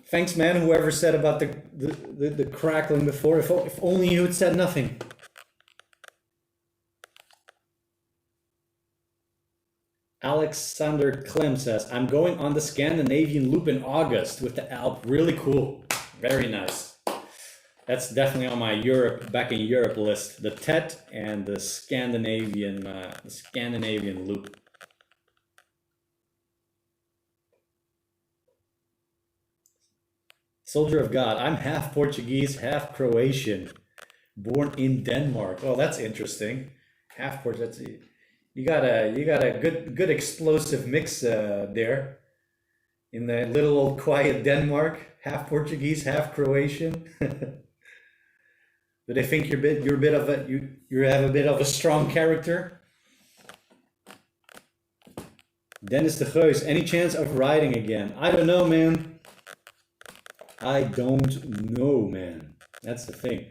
Thanks, man, whoever said about the crackling before. If only you had said nothing. Alexander Clem says, I'm going on the Scandinavian loop in August with the Alp. Really cool. Very nice. That's definitely on my back in Europe list. The TET and the Scandinavian loop. Soldier of God. I'm half Portuguese, half Croatian. Born in Denmark. Oh, that's interesting. Half Portuguese. You got a good explosive mix there in the little old quiet Denmark, half Portuguese, half Croatian. Do they think you have a bit of a strong character? Dennis de Geus, any chance of riding again? I don't know, man. I don't know, man. That's the thing.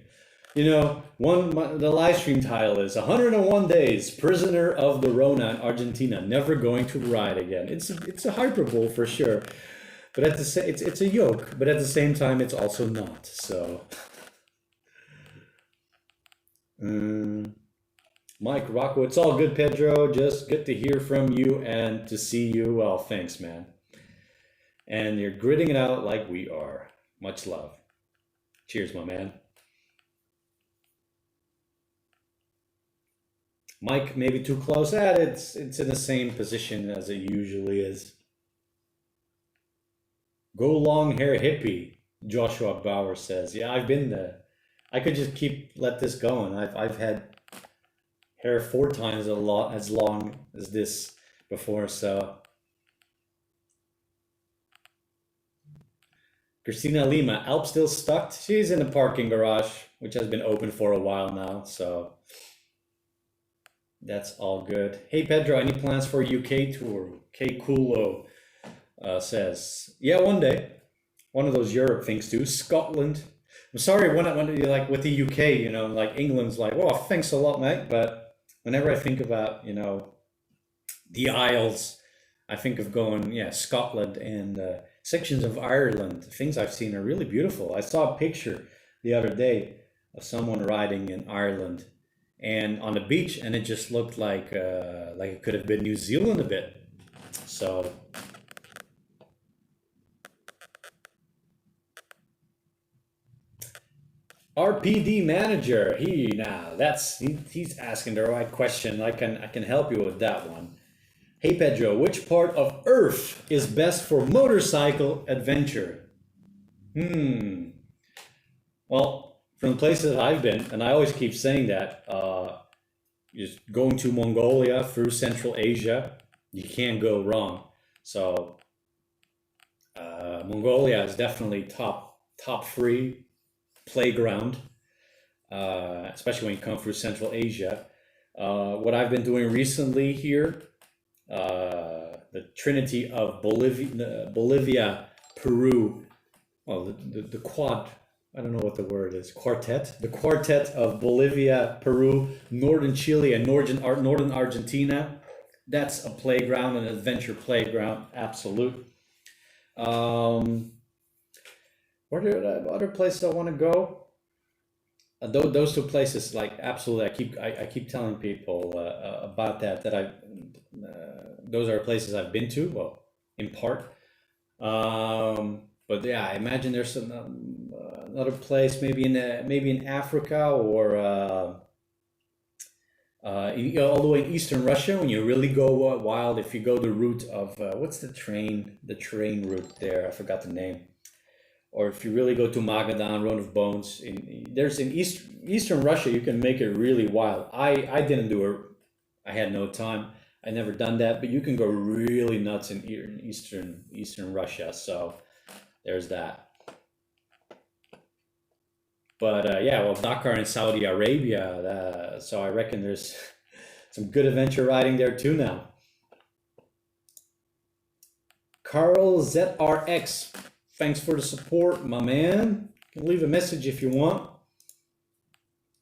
You know, the live stream title is 101 Days, Prisoner of the Rona in Argentina, never going to ride again. It's a hyperbole for sure, but it's a yoke, but at the same time it's also not. So, Mike Rocco, it's all good, Pedro. Just good to hear from you and to see you. Well, thanks, man. And you're gritting it out like we are. Much love. Cheers, my man. Mike, maybe too close at it. It's in the same position as it usually is. Go long hair hippie, Joshua Bauer says. Yeah, I've been there. I could just let this going. I've had hair 4 times as long as this before, so. Christina Lima, Alp still stuck? She's in the parking garage, which has been open for a while now, so. That's all good. Hey Pedro, any plans for UK tour? K Kulo says, yeah, one day. One of those Europe things too. Scotland. I'm sorry when you like with the UK, you know, like England's like, oh, thanks a lot, mate. But whenever I think about, you know, the Isles, I think of going, yeah, Scotland and sections of Ireland. Things I've seen are really beautiful. I saw a picture the other day of someone riding in Ireland and on the beach, and it just looked like it could have been New Zealand a bit. So RPD manager, he's asking the right question. I can help you with that one. Hey Pedro, which part of Earth is best for motorcycle adventure? Well, from the places I've been, and I always keep saying that, just going to Mongolia through Central Asia, you can't go wrong. So Mongolia is definitely top three playground, especially when you come through Central Asia. What I've been doing recently here, the Trinity of Bolivia, Peru, well, the quad, I don't know what the word is, quartet. The quartet of Bolivia, Peru, northern Chile, and northern Argentina. That's a playground, an adventure playground, absolute. Where are the other places I want to go? Those two places, like absolutely, I keep telling people about that those are places I've been to, well, in part. But yeah, I imagine there's some another place, maybe in Africa, or all the way in Eastern Russia when you really go wild. If you go the route of what's the train route there? I forgot the name. Or if you really go to Magadan, Road of Bones, in Eastern Russia, you can make it really wild. I didn't do it. I had no time. I never done that, but you can go really nuts in Eastern Russia. So there's that. But yeah, well, Dakar in Saudi Arabia. So I reckon there's some good adventure riding there too now. Carl ZRX, thanks for the support, my man. You can leave a message if you want.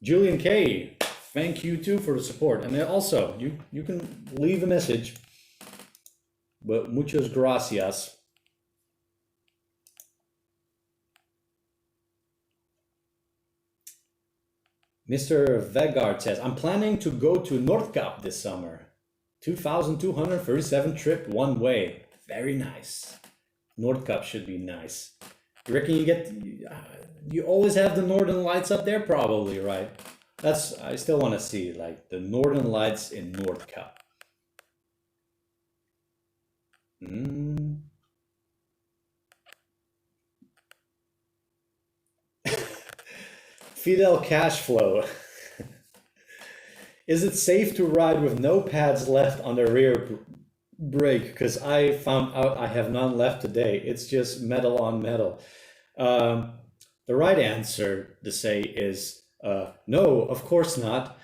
Julian K, thank you too for the support. And then also, you can leave a message. But muchas gracias. Mr. Vegard says, I'm planning to go to Nordkapp this summer. 2,237 trip one way. Very nice. Nordkapp should be nice. You reckon you always have the Northern Lights up there? Probably, right? I still want to see, like, the Northern Lights in Nordkapp. Fidel Cashflow. Is it safe to ride with no pads left on the rear brake? Because I found out I have none left today. It's just metal on metal. The right answer to say is no, of course not.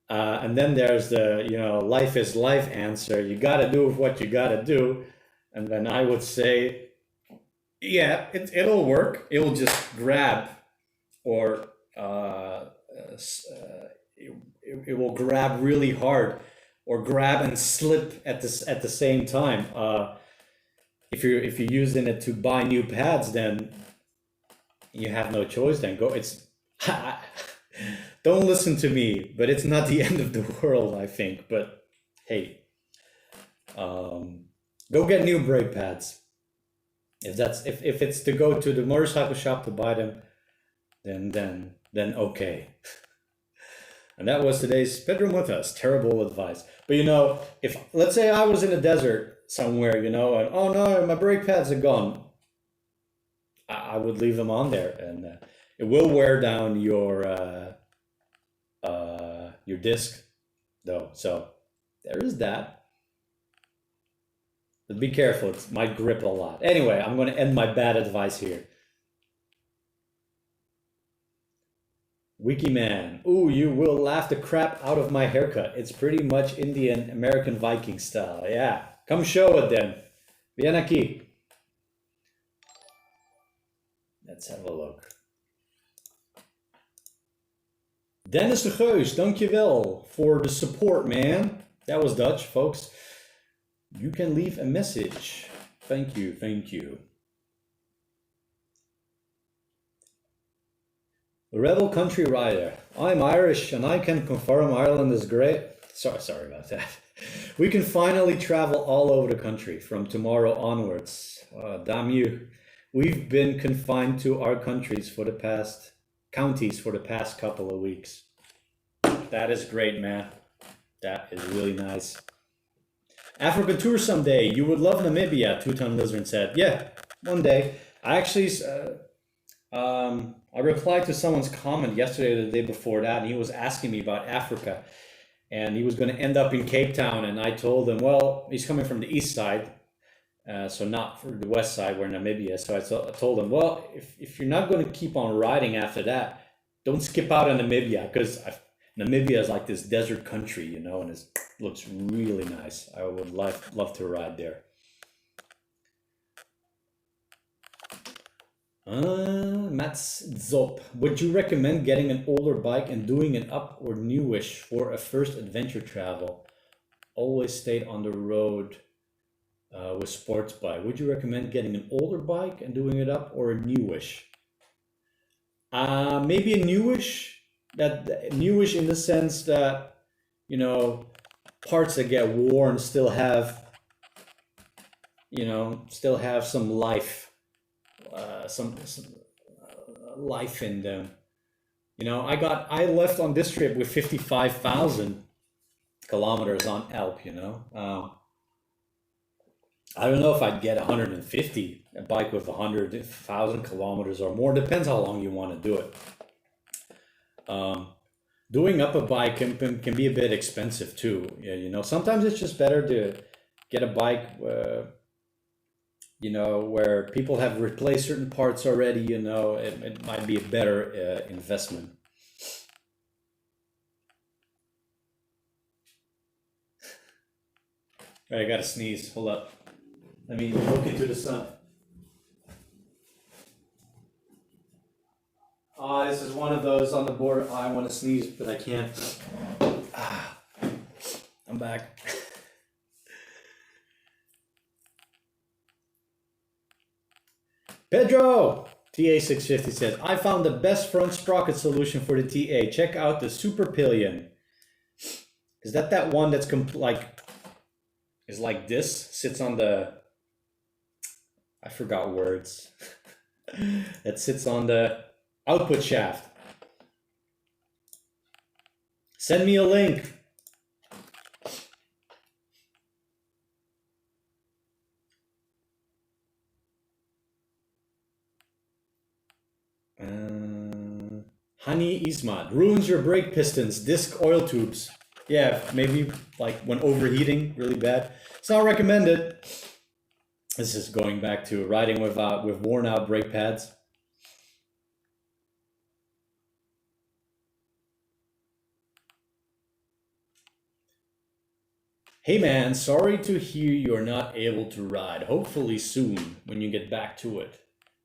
And then there's the life is life answer. You got to do what you got to do. And then I would say, yeah, it'll work. It'll just grab, or it will grab really hard, or grab and slip at the same time. If you're using it to buy new pads, then you have no choice. Then go. Don't listen to me, but it's not the end of the world, I think. But hey, go get new brake pads. If it's to go to the motorcycle shop to buy them, then okay. And that was today's Bedroom with Us. Terrible advice. But if let's say I was in a desert somewhere, and oh no, my brake pads are gone, I would leave them on there, and it will wear down your disc, though. So there is that. But be careful; it might grip a lot. Anyway, I'm going to end my bad advice here. Wikiman, ooh, you will laugh the crap out of my haircut. It's pretty much Indian American Viking style. Yeah, come show it then. Bien aquí. Let's have a look. Dennis de Geus, dankjewel for the support, man. That was Dutch, folks. You can leave a message. Thank you, thank you. The Rebel Country Rider. I'm Irish and I can confirm Ireland is great. Sorry about that. We can finally travel all over the country from tomorrow onwards. Damn you. We've been confined to our counties for the past couple of weeks. That is great, man. That is really nice. Africa tour someday. You would love Namibia, Two-Ton Lizard said. Yeah, one day. I actually... I replied to someone's comment yesterday or the day before that, and he was asking me about Africa. and he was going to end up in Cape Town. And I told him, well, he's coming from the east side, so not for the west side where Namibia is. So I told him, well, if you're not going to keep on riding after that, don't skip out on Namibia, because Namibia is like this desert country, you know, and it looks really nice. I would love to ride there. Mats Zop, would you recommend getting an older bike and doing an up or newish for a first adventure travel? Always stayed on the road with sports bike. Would you recommend getting an older bike and doing it up, or a newish? Maybe a newish. That newish in the sense that, you know, parts that get worn still have, you know, still have some life. Some life in them. You know, I left on this trip with 55,000 kilometers on Alp, you know. I don't know if I'd get 150, a bike with 100,000 kilometers or more. Depends how long you want to do it. Doing up a bike can be a bit expensive too. Yeah, you know, sometimes it's just better to get a bike, you know, where people have replaced certain parts already. You know, it might be a better investment. All right, I gotta sneeze. Hold up. Let me look into the sun. This is one of those on the board. I want to sneeze, but I can't. I'm back. Pedro! TA650 says, I found the best front sprocket solution for the TA. Check out the Super Pillion. Is that one that's is like this? Sits on the... I forgot words. That sits on the output shaft. Send me a link. Hani Ismat, ruins your brake pistons, disc oil tubes. Yeah, maybe like when overheating really bad. It's not recommended. This is going back to riding with worn out brake pads. Hey man, sorry to hear you're not able to ride. Hopefully soon when you get back to it.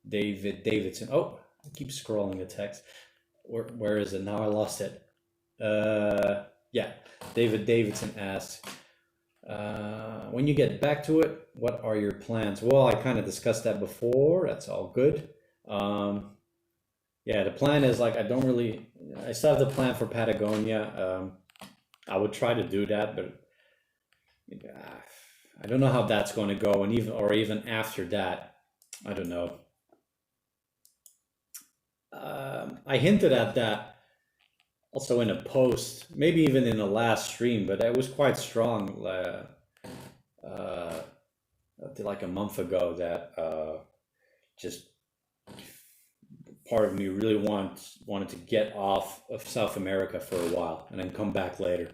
David Davidson. Oh, I keep scrolling the text. Where is it? Now I lost it. Yeah, David Davidson asks, when you get back to it, what are your plans? Well, I kind of discussed that before. That's all good. Yeah, the plan is like, I still have the plan for Patagonia. I would try to do that, but I don't know how that's going to go. And even after that, I don't know. I hinted at that also in a post, maybe even in the last stream, but it was quite strong like a month ago that just part of me really wanted to get off of South America for a while and then come back later.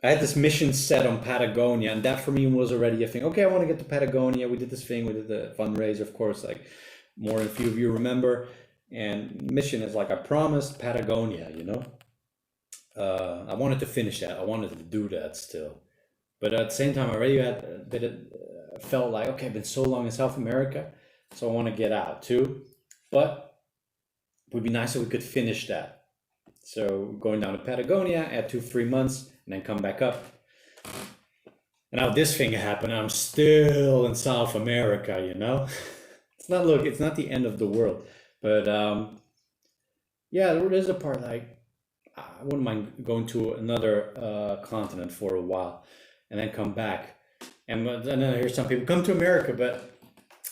I had this mission set on Patagonia, and that for me was already a thing. Okay, I want to get to Patagonia. We did this thing, we did the fundraiser, of course, like more than a few of you remember. And mission is like, I promised Patagonia, you know. I wanted to finish that. I wanted to do that still. But at the same time, I already felt like, okay, I've been so long in South America, so I want to get out too. But it would be nice if we could finish that. So going down to Patagonia, add 2-3 months, and then come back up. And now this thing happened, I'm still in South America, you know? It's not the end of the world. But yeah, there's a part like, I wouldn't mind going to another continent for a while and then come back. And then I hear some people come to America, but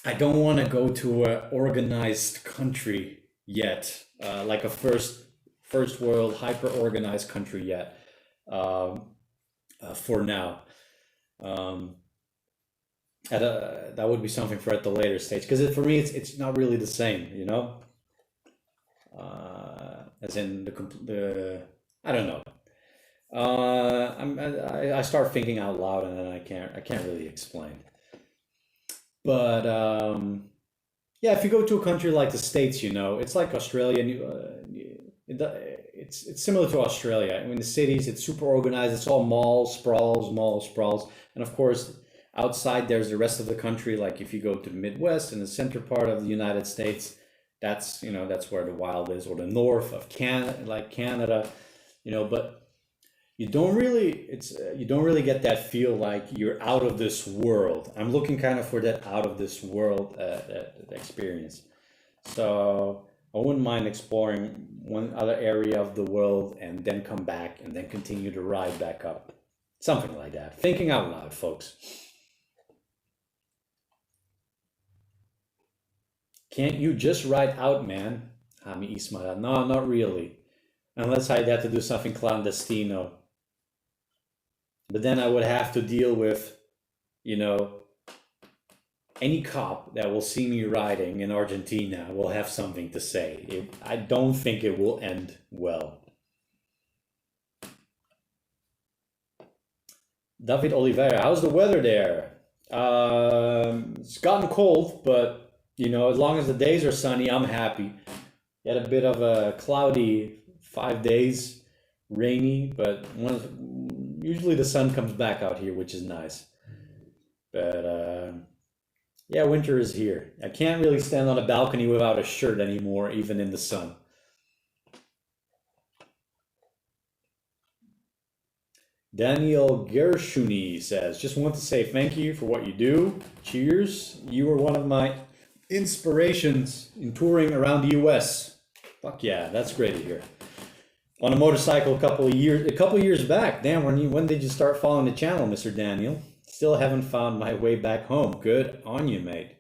I don't want to go to an organized country yet, like a first world hyper organized country yet. For now, that would be something for at the later stage, because for me it's not really the same, you know. as in the I don't know. I start thinking out loud and then I can't really explain. But yeah, if you go to a country like the States, you know, it's like Australia. It's similar to Australia. I mean, the cities, it's super organized. It's all malls, sprawls, and of course, outside there's the rest of the country. Like if you go to the Midwest and the center part of the United States, that's that's where the wild is, or the north of Canada, like Canada, But you don't really get that feel like you're out of this world. I'm looking kind of for that out of this world experience. So I wouldn't mind exploring one other area of the world and then come back and then continue to ride back up. Something like that. Thinking out loud, folks. Can't you just ride out, man? Hami Ismail. No, not really. Unless I had to do something clandestino. But then I would have to deal with, any cop that will see me riding in Argentina will have something to say. I don't think it will end well. David Oliveira, how's the weather there? It's gotten cold, but as long as the days are sunny, I'm happy. Had a bit of a cloudy 5 days, rainy, but usually the sun comes back out here, which is nice. But yeah, winter is here. I can't really stand on a balcony without a shirt anymore, even in the sun. Daniel Gershuni says, just want to say thank you for what you do. Cheers. You were one of my inspirations in touring around the US. Fuck yeah, that's great to hear. On a motorcycle a couple of years back. Damn, when did you start following the channel, Mr. Daniel? Still haven't found my way back home. Good on you, mate.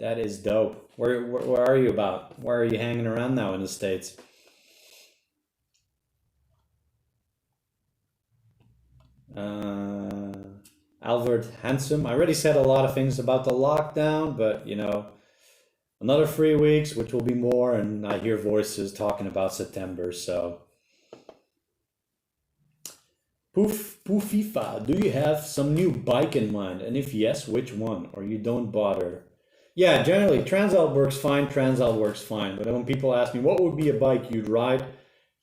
That is dope. Where are you about? Where are you hanging around now in the States? Albert Handsome. I already said a lot of things about the lockdown, but another 3 weeks, which will be more, and I hear voices talking about September, so. Poofifa, do you have some new bike in mind? And if yes, which one? Or you don't bother? Yeah, generally, Transalp works fine, But when people ask me, what would be a bike you'd ride?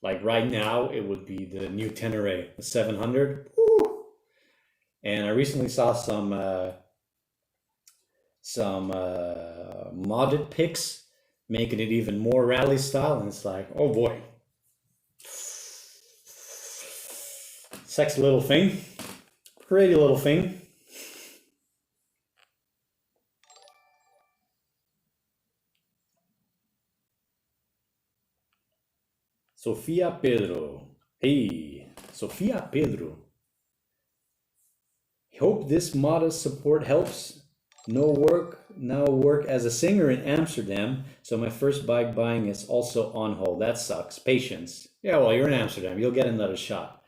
Like right now, it would be the new Tenere, the 700. Woo! And I recently saw some modded pics, making it even more rally style. And it's like, oh boy. Sexy little thing. Pretty little thing. Sofia Pedro. Hey, Sofia Pedro. Hope this modest support helps. Now work as a singer in Amsterdam, so my first bike buying is also on hold. That sucks. Patience. Yeah, well, you're in Amsterdam. You'll get another shot.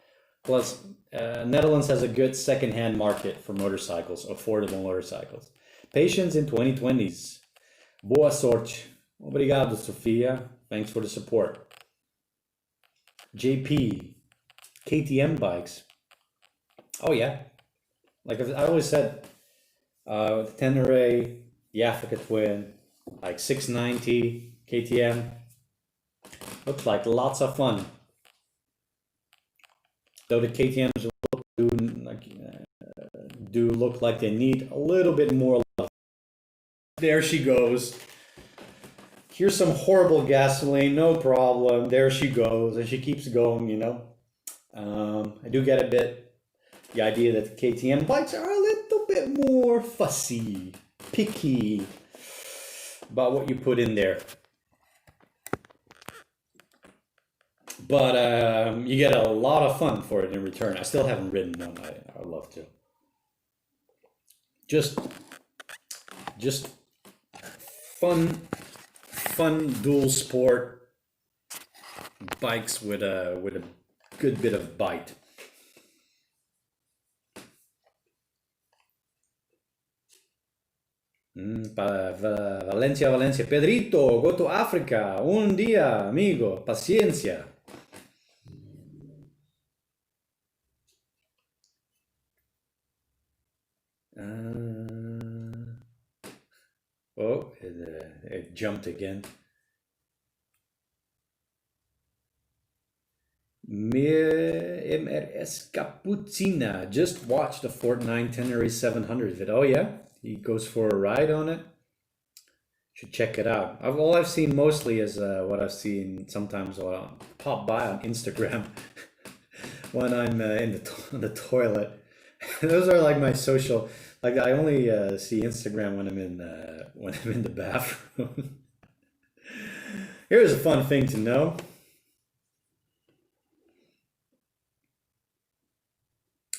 Plus, Netherlands has a good second-hand market for motorcycles, affordable motorcycles. Patience in 2020s. Boa sorte. Obrigado, Sofia. Thanks for the support. JP, KTM bikes. Oh yeah, like I always said, Tenere, the Africa Twin, like 690 KTM. Looks like lots of fun. Though the KTMs do look like they need a little bit more love. There she goes. Here's some horrible gasoline, no problem. There she goes, and she keeps going, I do get a bit the idea that the KTM bikes are a little bit more fussy, picky about what you put in there. But you get a lot of fun for it in return. I still haven't ridden one. I'd love to. Just fun dual sport bikes with a good bit of bite. Valencia, Valencia. Pedrito, go to Africa. Un día, amigo. Paciencia. Oh, it jumped again. MRS Cappuccina just watched the Fortnite Tenere 700 vid. Oh yeah, he goes for a ride on it. Should check it out. All I've seen mostly is what I've seen sometimes pop by on Instagram when I'm in the toilet. Those are like my social. Like I only see Instagram when I'm in the bathroom. Here's a fun thing to know.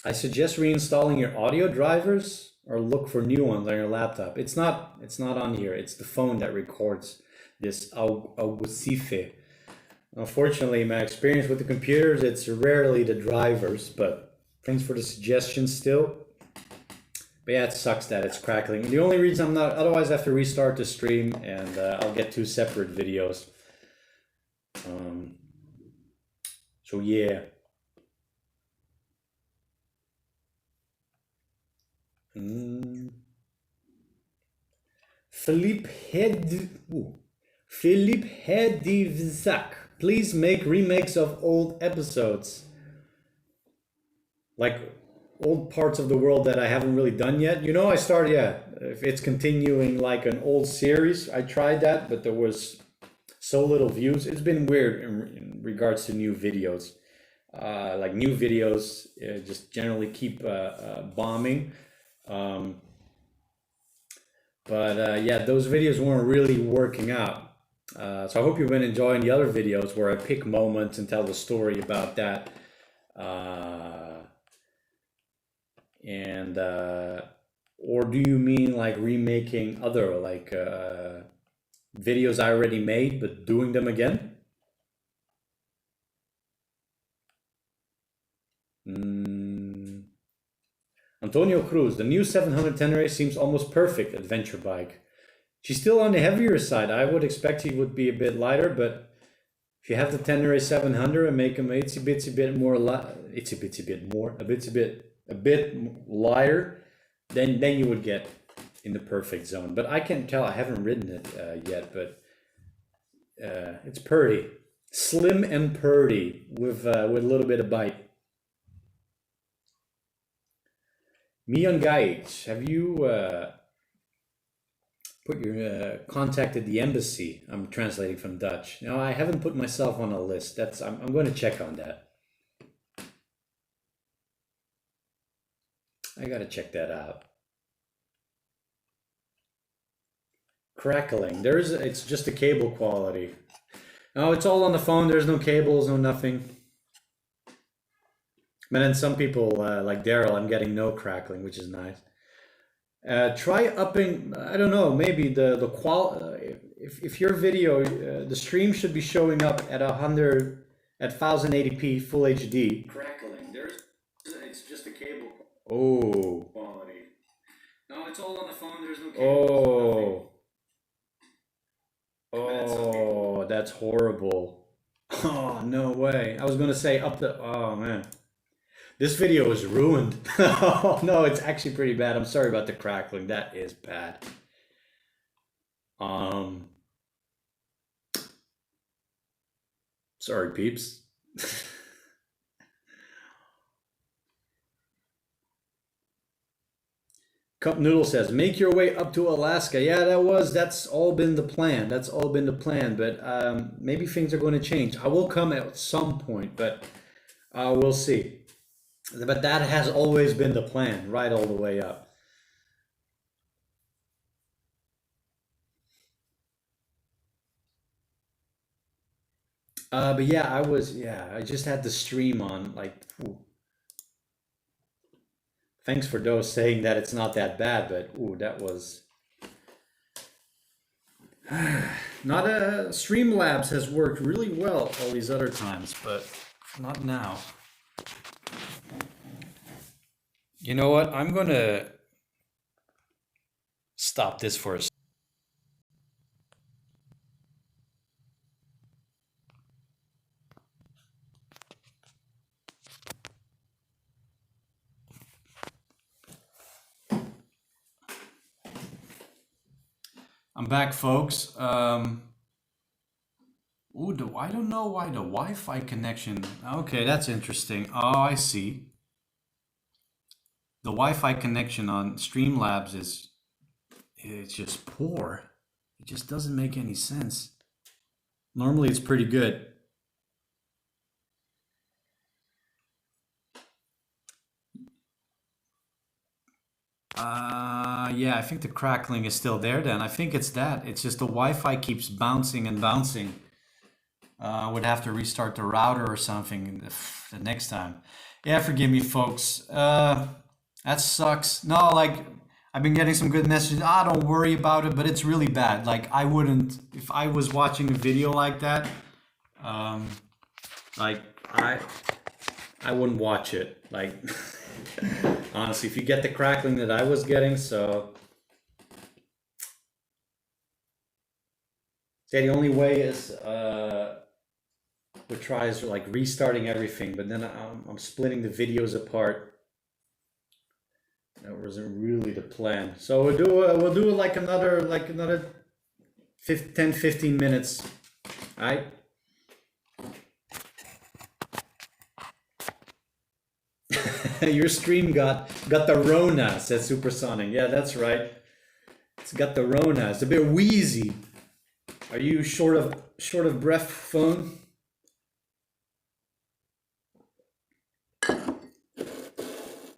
I suggest reinstalling your audio drivers or look for new ones on your laptop. It's not on here. It's the phone that records this Augusife. Unfortunately, my experience with the computers, it's rarely the drivers, but thanks for the suggestion still. But yeah, it sucks that it's crackling. The only reason I'm not, otherwise I have to restart the stream and I'll get two separate videos. So yeah. Philippe Hedivzak. Please make remakes of old episodes. Like old parts of the world that I haven't really done yet. You know, I started, if it's continuing like an old series, I tried that, but there was so little views. It's been weird in regards to new videos. Like new videos just generally keep bombing. Yeah, those videos weren't really working out. So I hope you've been enjoying the other videos where I pick moments and tell the story about that. Or do you mean like remaking other like videos I already made but doing them again? Antonio Cruz, the new 700 Tenere seems almost perfect adventure bike. She's still on the heavier side. I would expect he would be a bit lighter, but if you have the Tenere 700 and make him a bit lighter, then you would get in the perfect zone. But I can't tell. I haven't ridden it yet, but it's purdy, slim and purdy with a little bit of bite. Mian Gaich, have you contacted the embassy? I'm translating from Dutch. No, I haven't put myself on a list. I'm going to check on that. I got to check that out. Crackling. It's just the cable quality. No, it's all on the phone. There's no cables, no nothing. But then some people, like Daryl, I'm getting no crackling, which is nice. Try upping, I don't know, maybe the if your video, the stream should be showing up at 1080p full HD. Crackling. It's just a cable. Oh. Quality. No, it's all on the phone. There's no cable. Oh, that's horrible. Oh, no way. I was gonna say oh man. This video is ruined. Oh no, it's actually pretty bad. I'm sorry about the crackling. That is bad. Sorry, peeps. Cup Noodle says, make your way up to Alaska. Yeah, that's all been the plan. That's all been the plan, but maybe things are going to change. I will come at some point, but we'll see. But that has always been the plan, right all the way up. But yeah, I just had the stream on, like, ooh. Thanks for those saying that it's not that bad, but ooh, that was not Streamlabs has worked really well all these other times, but not now. You know what? I'm gonna stop this for a second. I'm back, folks. Ooh, I don't know why the Wi-Fi connection. Okay, that's interesting. Oh, I see. The Wi-Fi connection on Streamlabs it's just poor. It just doesn't make any sense. Normally, it's pretty good. Yeah, I think the crackling is still there then. I think it's that. It's just the Wi-Fi keeps bouncing and bouncing. I would have to restart the router or something the next time. Yeah, forgive me, folks. That sucks. No, like, I've been getting some good messages. Ah, don't worry about it, but it's really bad. Like, I wouldn't, if I was watching a video like that, like, I wouldn't watch it. Like, honestly, if you get the crackling that I was getting, so. Yeah, the only way is, we try is like restarting everything, but then I'm splitting the videos apart. That wasn't really the plan. So we'll do like another 10-15 minutes. All right. Your stream got the Rona, said Supersonic. Yeah, that's right. It's got the Rona. It's a bit wheezy. Are you short of breath, phone?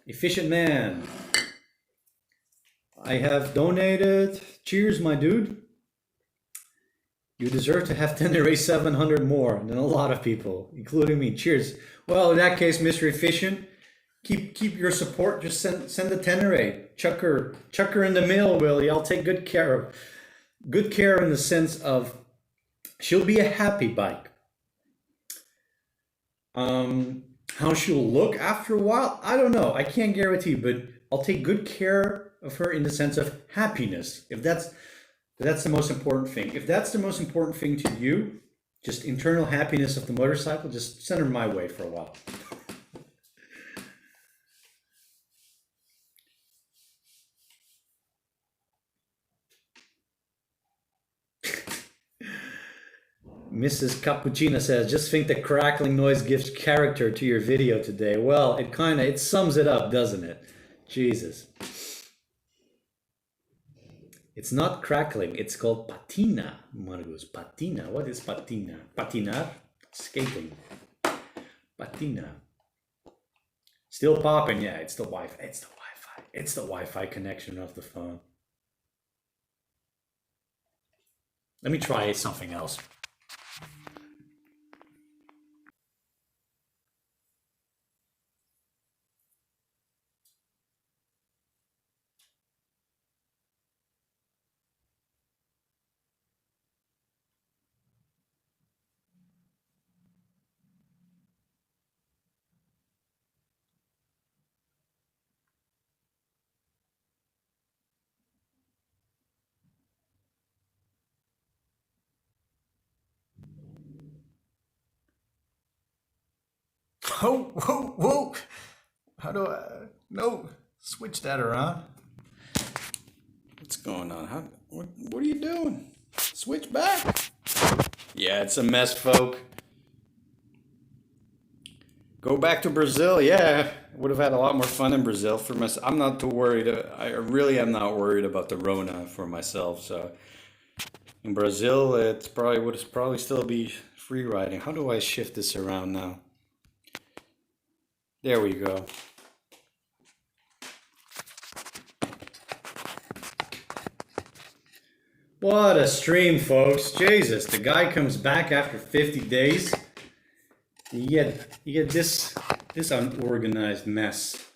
Efficient man. I have donated. Cheers, my dude. You deserve to have Tenere 700 more than a lot of people, including me. Cheers. Well, in that case, Mr. Efficient, keep your support. Just send the Tenere. Chuck her in the mail, Willie. I'll take good care in the sense of she'll be a happy bike. How she'll look after a while, I don't know. I can't guarantee, but I'll take good care of her in the sense of happiness. If that's the most important thing. If that's the most important thing to you, just internal happiness of the motorcycle, just send her my way for a while. Mrs. Cappuccina says, just think the crackling noise gives character to your video today. Well, it sums it up, doesn't it? Jesus. It's not crackling, it's called patina, Margus. Patina. What is patina? Patinar? Skating. Patina. Still popping, yeah, it's the Wi-Fi. It's the Wi-Fi. It's the Wi-Fi connection of the phone. Let me try something else. Whoa, whoa, whoa. How do I? No, switch that around. What's going on? What are you doing? Switch back. Yeah, it's a mess, folk. Go back to Brazil. Yeah, would have had a lot more fun in Brazil for myself. I'm not too worried. I really am not worried about the Rona for myself. So in Brazil, would probably still be free riding. How do I shift this around now? There we go. What a stream, folks. Jesus, the guy comes back after 50 days. You get this unorganized mess.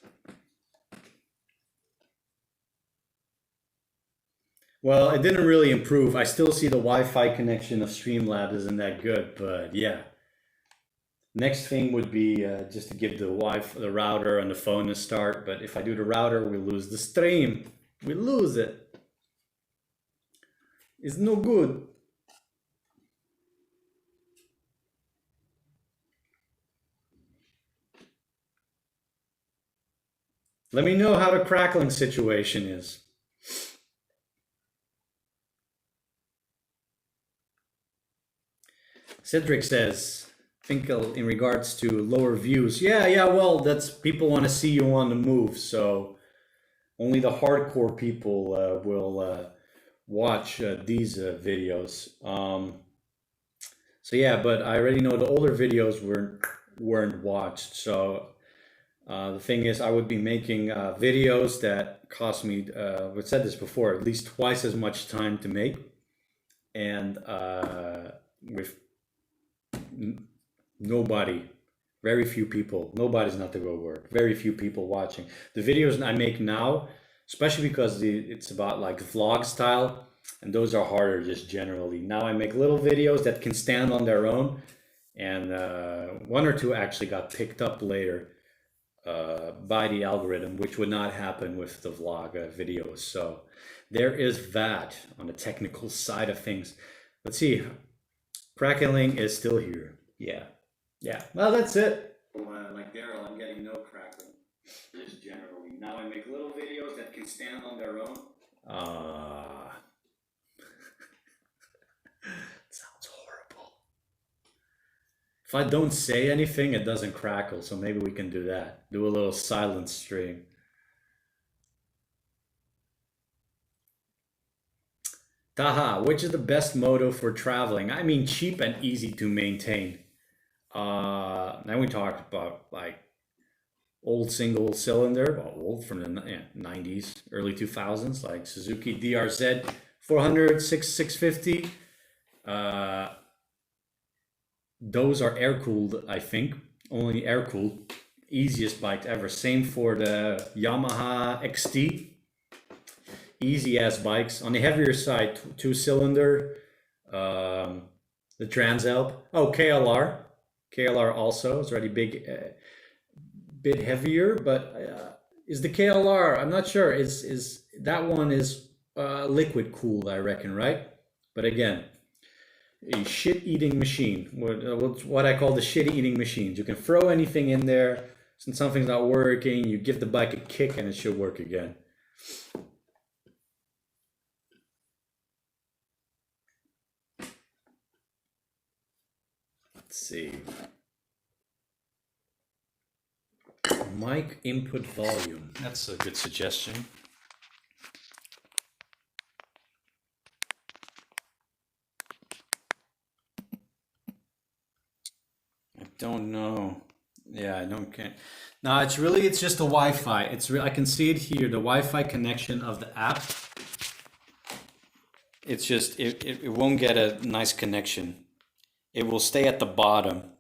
Well, it didn't really improve. I still see the Wi-Fi connection of Streamlabs isn't that good, but yeah. Next thing would be just to give the router and the phone a start. But if I do the router, we lose the stream. We lose it. It's no good. Let me know how the crackling situation is. Cedric says, Finkel, in regards to lower views. Yeah, well, that's people want to see you on the move, so only the hardcore people will watch these videos. So yeah, but I already know the older videos weren't watched. So the thing is, I would be making videos that cost me, I've said this before, at least twice as much time to make, and with nobody, very few people, nobody's not the real word, very few people watching. The videos I make now, especially because it's about like vlog style, and those are harder just generally. Now I make little videos that can stand on their own, and one or two actually got picked up later by the algorithm, which would not happen with the vlog videos. So there is that on the technical side of things. Let's see. Crackling is still here. Yeah. Well, that's it. Like Daryl, I'm getting no crackling. Just generally. Now I make little videos that can stand on their own. Sounds horrible. If I don't say anything, it doesn't crackle. So maybe we can do that. Do a little silent stream. Taha, which is the best moto for traveling? I mean, cheap and easy to maintain. Then we talked about like old single cylinder, well, old from the 90s, early 2000s, like Suzuki DRZ 400, 650. Those are air cooled, I think. Only air cooled. Easiest bike ever. Same for the Yamaha XT. Easy ass bikes. On the heavier side, two cylinder, the Transalp. Oh, KLR also is already big, bit heavier, but is the KLR, I'm not sure, is that one is liquid cooled, I reckon, right? But again, a shit eating machine, what I call the shit eating machines. You can throw anything in there, since something's not working, you give the bike a kick and it should work again. Let's see. Mic input volume. That's a good suggestion. I don't know. Yeah, I don't care. No, it's just the Wi-Fi. I can see it here, the Wi-Fi connection of the app. It's just it won't get a nice connection. It will stay at the bottom.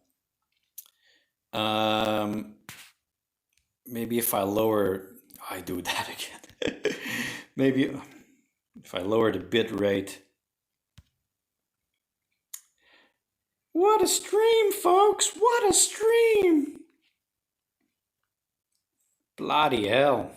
Maybe if I lower, I do that again. Maybe if I lower the bit rate. What a stream, folks! What a stream! Bloody hell.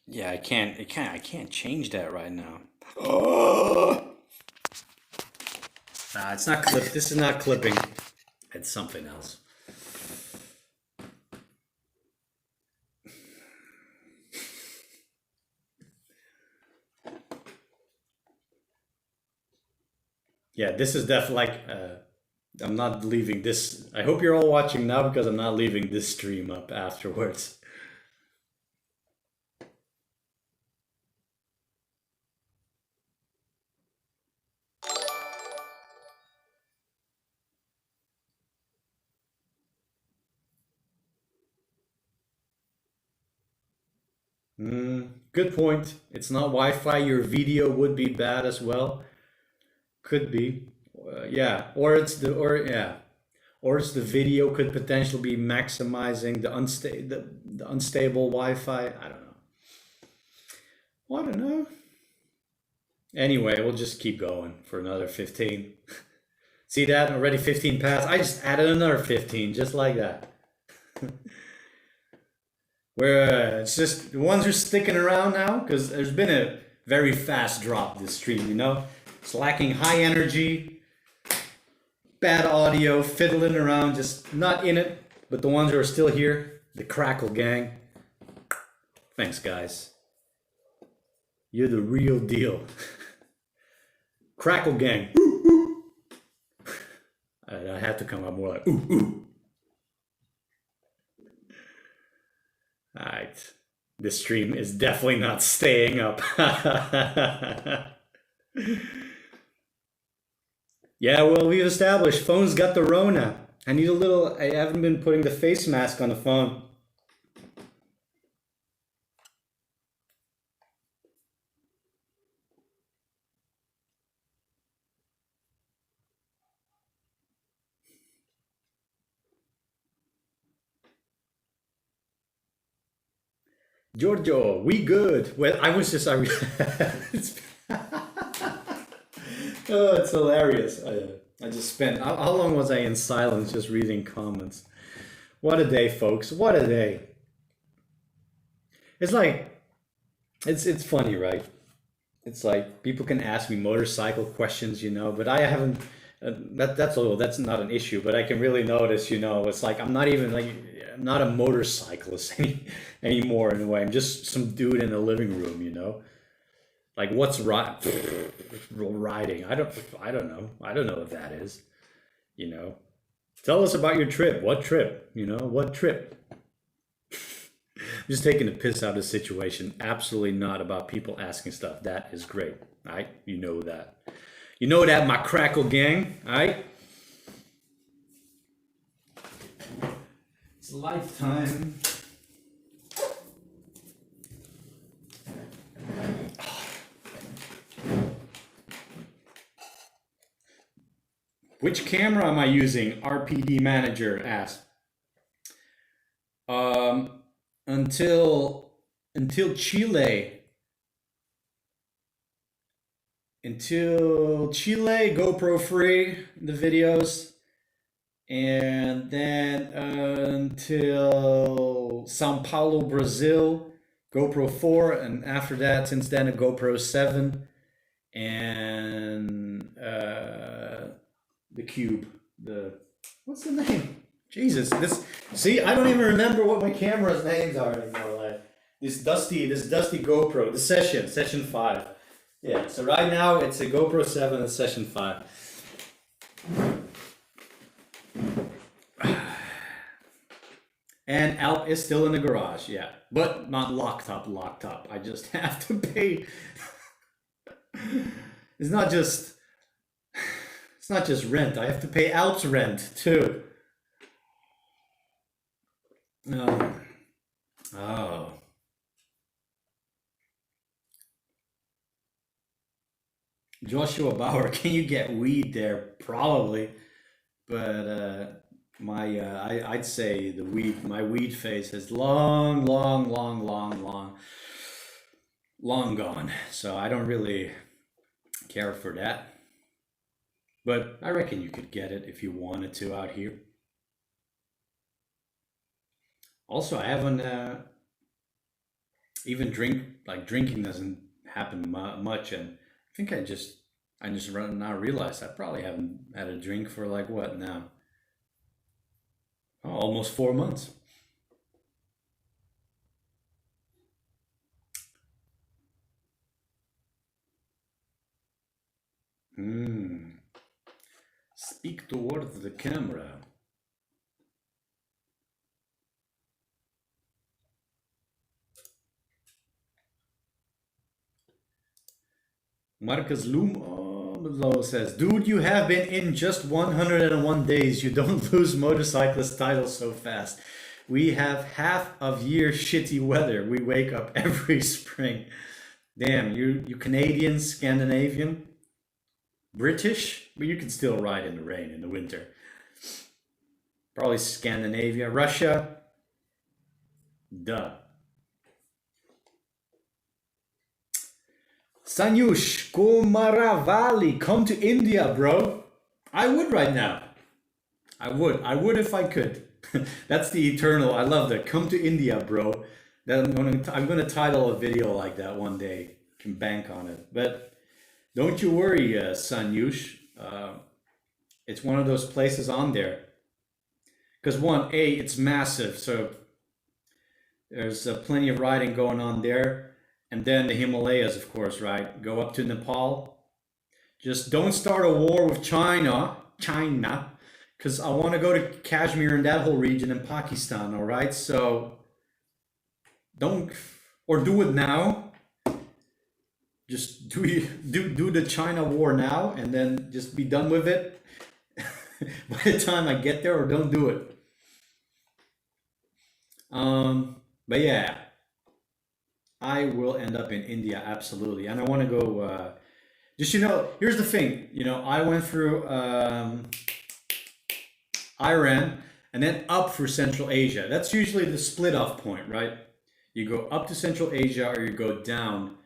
Yeah, I can't change that right now. Oh! Nah, it's not clip. This is not clipping. It's something else. Yeah, this is definitely like, I'm not leaving this. I hope you're all watching now because I'm not leaving this stream up afterwards. Good point. It's not Wi-Fi. Your video would be bad as well. Could be. Yeah. Or it's the video could potentially be maximizing the unstable Wi-Fi. I don't know. Anyway, we'll just keep going for another 15. See that? Already 15 passed. I just added another 15, just like that. Where it's just the ones who are sticking around now, because there's been a very fast drop this stream, you know? It's lacking high energy, bad audio, fiddling around, just not in it. But the ones who are still here, the Crackle Gang, thanks guys. You're the real deal. Crackle Gang. Ooh, ooh. I have to come up more like ooh, ooh. Alright. This stream is definitely not staying up. Yeah, well, we've established phone's got the Rona. I haven't been putting the face mask on the phone. Giorgio, we good. Well, it's, oh, it's hilarious. I just spent, how long was I in silence just reading comments? What a day, folks. What a day. It's like, it's funny, right? It's like people can ask me motorcycle questions, you know, but I haven't, that's not an issue, but I can really notice, you know, it's like, I'm not a motorcyclist anymore in a way. I'm just some dude in a living room, you know? Like what's riding? I don't know. I don't know what that is, you know? Tell us about your trip. What trip? You know, what trip? I'm just taking the piss out of the situation. Absolutely not about people asking stuff. That is great. All right? You know that. You know that, my Crackle Gang. All right? It's Lifetime. Which camera am I using? RPD Manager asked. Until Chile, GoPro free, the videos, and then until Sao Paulo, Brazil, GoPro 4, and after that, since then, a GoPro 7, and the Cube, what's the name? Jesus, see, I don't even remember what my camera's names are anymore. Like this dusty GoPro, the Session 5. Yeah, so right now it's a GoPro 7 and Session 5. And Alp is still in the garage, yeah, but not locked up. I just have to pay. It's not just rent. I have to pay Alp's rent too. No. Oh. Joshua Bauer, can you get weed there? Probably, but I'd say my weed phase has long gone. So I don't really care for that. But I reckon you could get it if you wanted to out here. Also, I haven't even drinking doesn't happen much, and I think I just now realized I probably haven't had a drink for like what now? Oh, almost 4 months. Speak towards the camera. Marcus Loom says, dude, you have been in just 101 days. You don't lose motorcyclist titles so fast. We have half of year shitty weather. We wake up every spring. Damn, you Canadian, Scandinavian, British, but you can still ride in the rain in the winter. Probably Scandinavia, Russia. Duh. Sanyush Komaravali, come to India, bro. I would right now. I would if I could. That's the eternal. I love that. Come to India, bro. That I'm gonna title a video like that one day. Can bank on it. But don't you worry, Sanyush. It's one of those places on there. Because one, it's massive, so there's plenty of riding going on there. And then the Himalayas, of course, right? Go up to Nepal. Just don't start a war with China, because I want to go to Kashmir and that whole region in Pakistan, all right? So don't, or do it now. Just do the China war now and then just be done with it by the time I get there, or don't do it. But yeah, I will end up in India, absolutely. And I want to go, just, here's the thing, I went through Iran and then up through Central Asia. That's usually the split off point, right? You go up to Central Asia or you go down,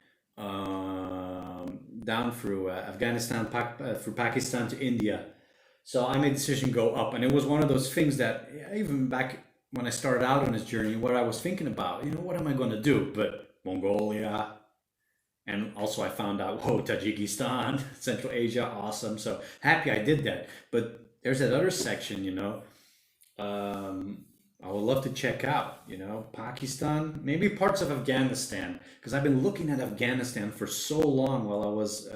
down through Afghanistan, through Pakistan to India. So I made the decision to go up. And it was one of those things that even back when I started out on this journey, what I was thinking about, what am I going to do? But Mongolia, and also I found out, whoa, Tajikistan, Central Asia, awesome. So happy I did that. But there's that other section, I would love to check out, Pakistan, maybe parts of Afghanistan, because I've been looking at Afghanistan for so long while I was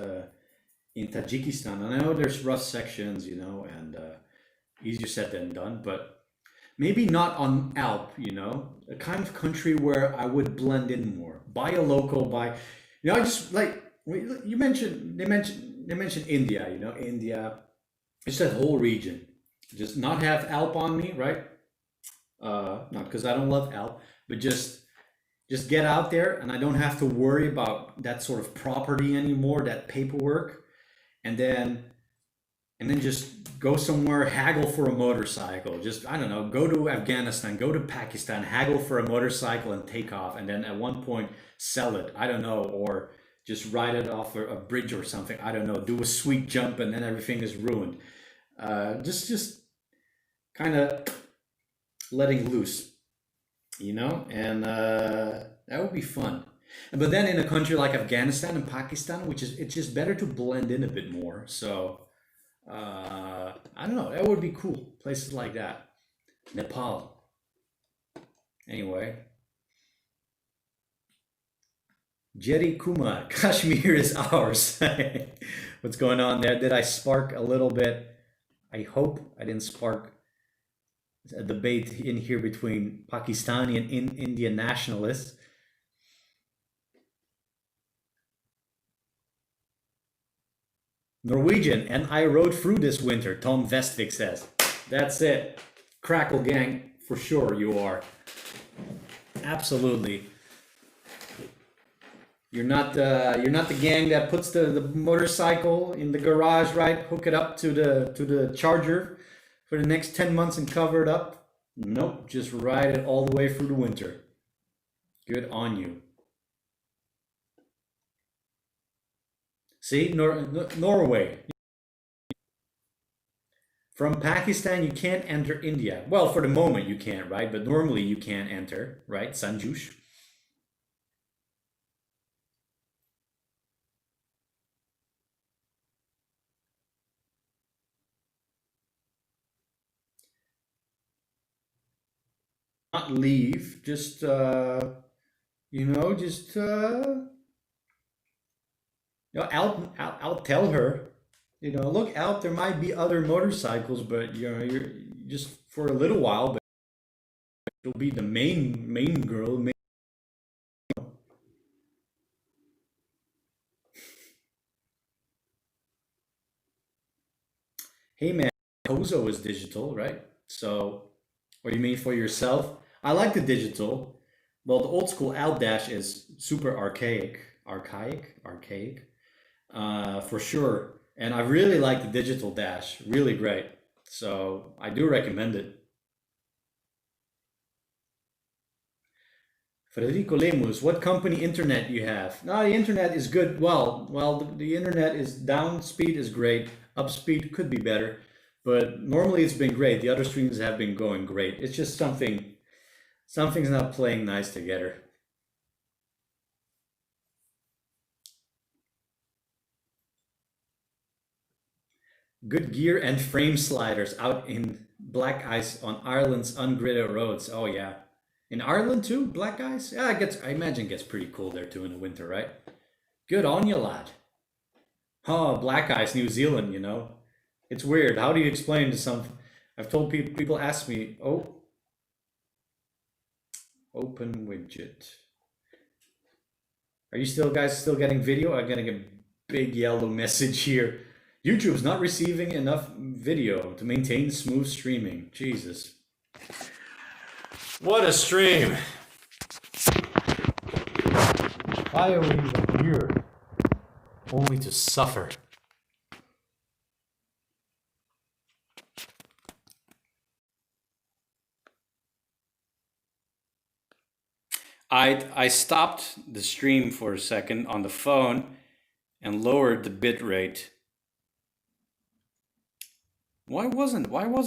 in Tajikistan. And I know there's rough sections, and easier said than done, but maybe not on Alp, a kind of country where I would blend in more. Buy a local, I just like, they mentioned India, India, it's that whole region. Just not have Alp on me, right? Not because I don't love Alp, but just get out there and I don't have to worry about that sort of property anymore, that paperwork, and then just go somewhere, haggle for a motorcycle. Just, I don't know, go to Afghanistan, go to Pakistan, haggle for a motorcycle and take off, and then at one point sell it. I don't know, or just ride it off a bridge or something. I don't know, do a sweet jump and then everything is ruined. Just kind of letting loose, and that would be fun. But then in a country like Afghanistan and Pakistan, it's just better to blend in a bit more. So I don't know, that would be cool. Places like that. Nepal. Anyway. Jerry Kumar, Kashmir is ours. What's going on there? Did I spark a little bit? I hope I didn't spark a debate in here between Pakistani and Indian nationalists. Norwegian, and I rode through this winter, Tom Vestvik says. That's it. Crackle gang, for sure you are. Absolutely. You're not the gang that puts the motorcycle in the garage, right? Hook it up to the charger for the next 10 months and cover it up. Nope, just ride it all the way through the winter. Good on you. See, Norway. From Pakistan, you can't enter India. Well, for the moment you can't, right? But normally you can't enter, right? Sanjush. Not leave, just I'll tell her, look out, there might be other motorcycles, but you're just for a little while, but you'll be the main girl. Hey man, Kozo is digital, right? So, what do you mean for yourself? I like the digital. Well, the old school Alt Dash is super archaic, for sure. And I really like the digital dash, really great. So I do recommend it. Federico Lemus, what company internet you have? No, the internet is good. Well, the internet is down speed is great. Up speed could be better. But normally it's been great. The other streams have been going great. It's just something's not playing nice together. Good gear and frame sliders out in black ice on Ireland's ungridded roads. Oh yeah. In Ireland too, black ice? Yeah, I imagine it gets pretty cold there too in the winter, right? Good on you, lad. Oh, black ice, New Zealand, you know. It's weird. How do you explain to some? I've told people ask me, oh, open widget. Are you still getting video? I'm getting a big yellow message here. YouTube's not receiving enough video to maintain smooth streaming. Jesus. What a stream. Why are we even here? Only to suffer. I stopped the stream for a second on the phone and lowered the bit rate. Why was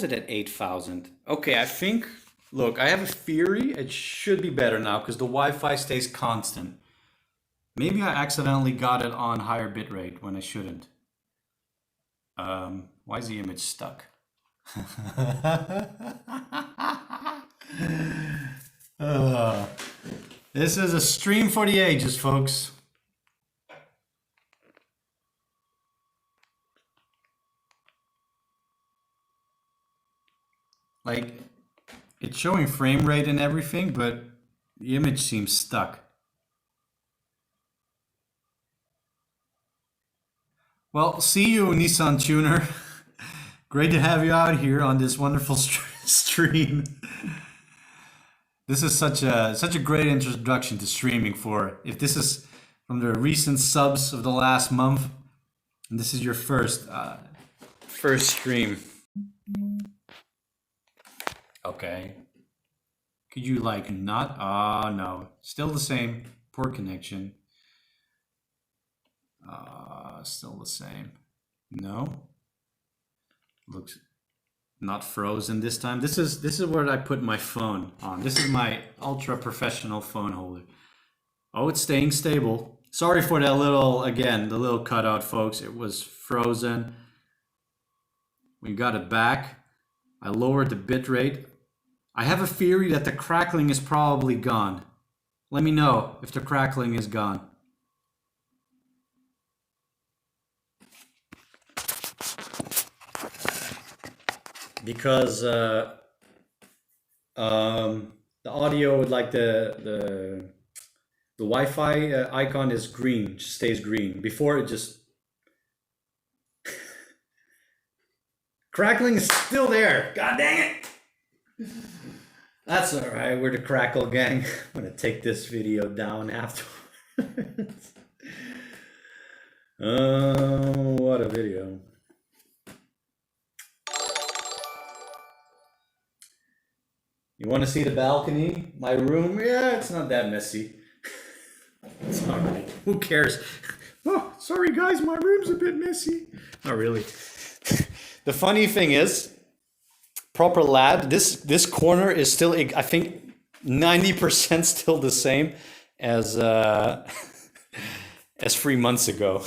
it at 8,000? Okay, I think, look, I have a theory. It should be better now because the Wi-Fi stays constant. Maybe I accidentally got it on higher bit rate when I shouldn't. Why is the image stuck? This is a stream for the ages, folks. Like, it's showing frame rate and everything, but the image seems stuck. Well, see you, Nissan Tuner. Great to have you out here on this wonderful stream. This is such a great introduction to streaming for, if this is from the recent subs of the last month, and this is your first stream. Okay. Could you like not? Oh no, still the same. Poor connection. Still the same. No. Looks not frozen this time. This is where I put my phone on. This is my ultra professional phone holder. Oh, it's staying stable. Sorry for that the little cutout, folks. It was frozen. We got it back. I lowered the bit rate. I have a theory that the crackling is probably gone. Let me know if the crackling is gone. Because the audio, like the Wi-Fi icon is green, just stays green. Before it just crackling is still there. God dang it! That's all right. We're the Crackle Gang. I'm gonna take this video down afterwards. Oh, what a video! You want to see the balcony? My room? Yeah, it's not that messy. It's all right. Who cares? Oh, sorry guys, my room's a bit messy. Not really. The funny thing is, proper lab, this corner is still, I think, 90% still the same as as 3 months ago.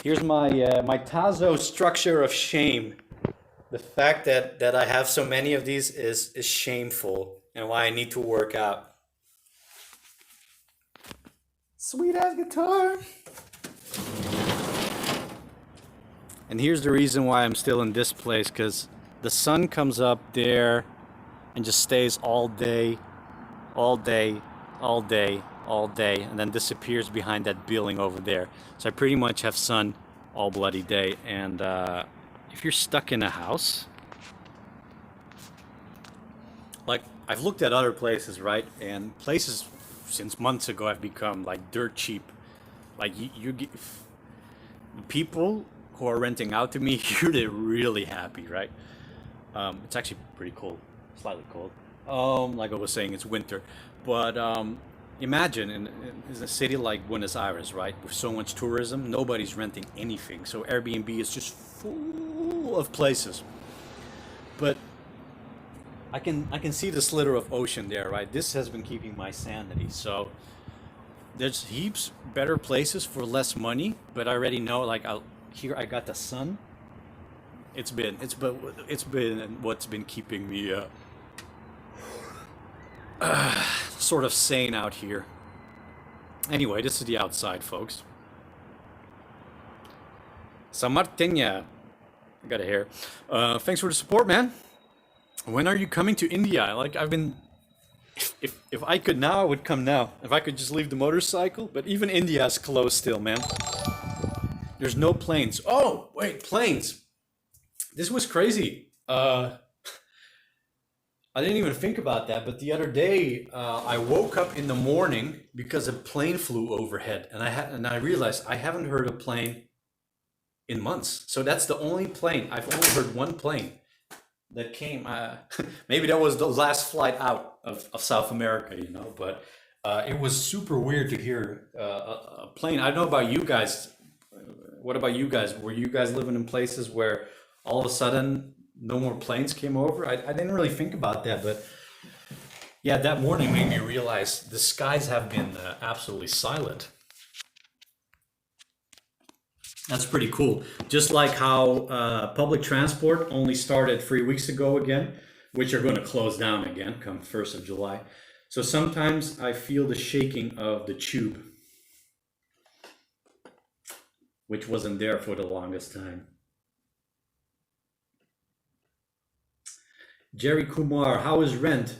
Here's my my Tazo structure of shame. The fact that I have so many of these is shameful, and why I need to work out. Sweet ass guitar. And here's the reason why I'm still in this place, because the sun comes up there and just stays all day, all day, all day, all day, and then disappears behind that building over there. So I pretty much have sun all bloody day. And if you're stuck in a house, like I've looked at other places, right? And places since months ago have become like dirt cheap. Like you get people who are renting out to me, you're really happy, right? It's actually pretty cold, slightly cold. Like I was saying, it's winter, but imagine in a city like Buenos Aires, right, with so much tourism, nobody's renting anything. So Airbnb is just full of places. But I can see the slither of ocean there, right? This has been keeping my sanity. So there's heaps better places for less money, but I already know like here I got the sun. It's been what's been keeping me sort of sane out here. Anyway, this is the outside, folks. Samartenia. I got a hair. Thanks for the support, man. When are you coming to India? Like I've been, if I could now, I would come now. If I could just leave the motorcycle, but even India is closed still, man. There's no planes. Oh, wait, planes. This was crazy. I didn't even think about that, but the other day I woke up in the morning because a plane flew overhead, and I realized I haven't heard a plane in months. So that's the only plane. I've only heard one plane that came. Maybe that was the last flight out of South America, but it was super weird to hear a plane. I don't know about you guys. What about you guys? Were you guys living in places where all of a sudden no more planes came over? I didn't really think about that, but yeah, that morning made me realize the skies have been absolutely silent. That's pretty cool. Just like how public transport only started 3 weeks ago again, which are going to close down again come 1st of July. So sometimes I feel the shaking of the tube, which wasn't there for the longest time. Jerry Kumar, how is rent?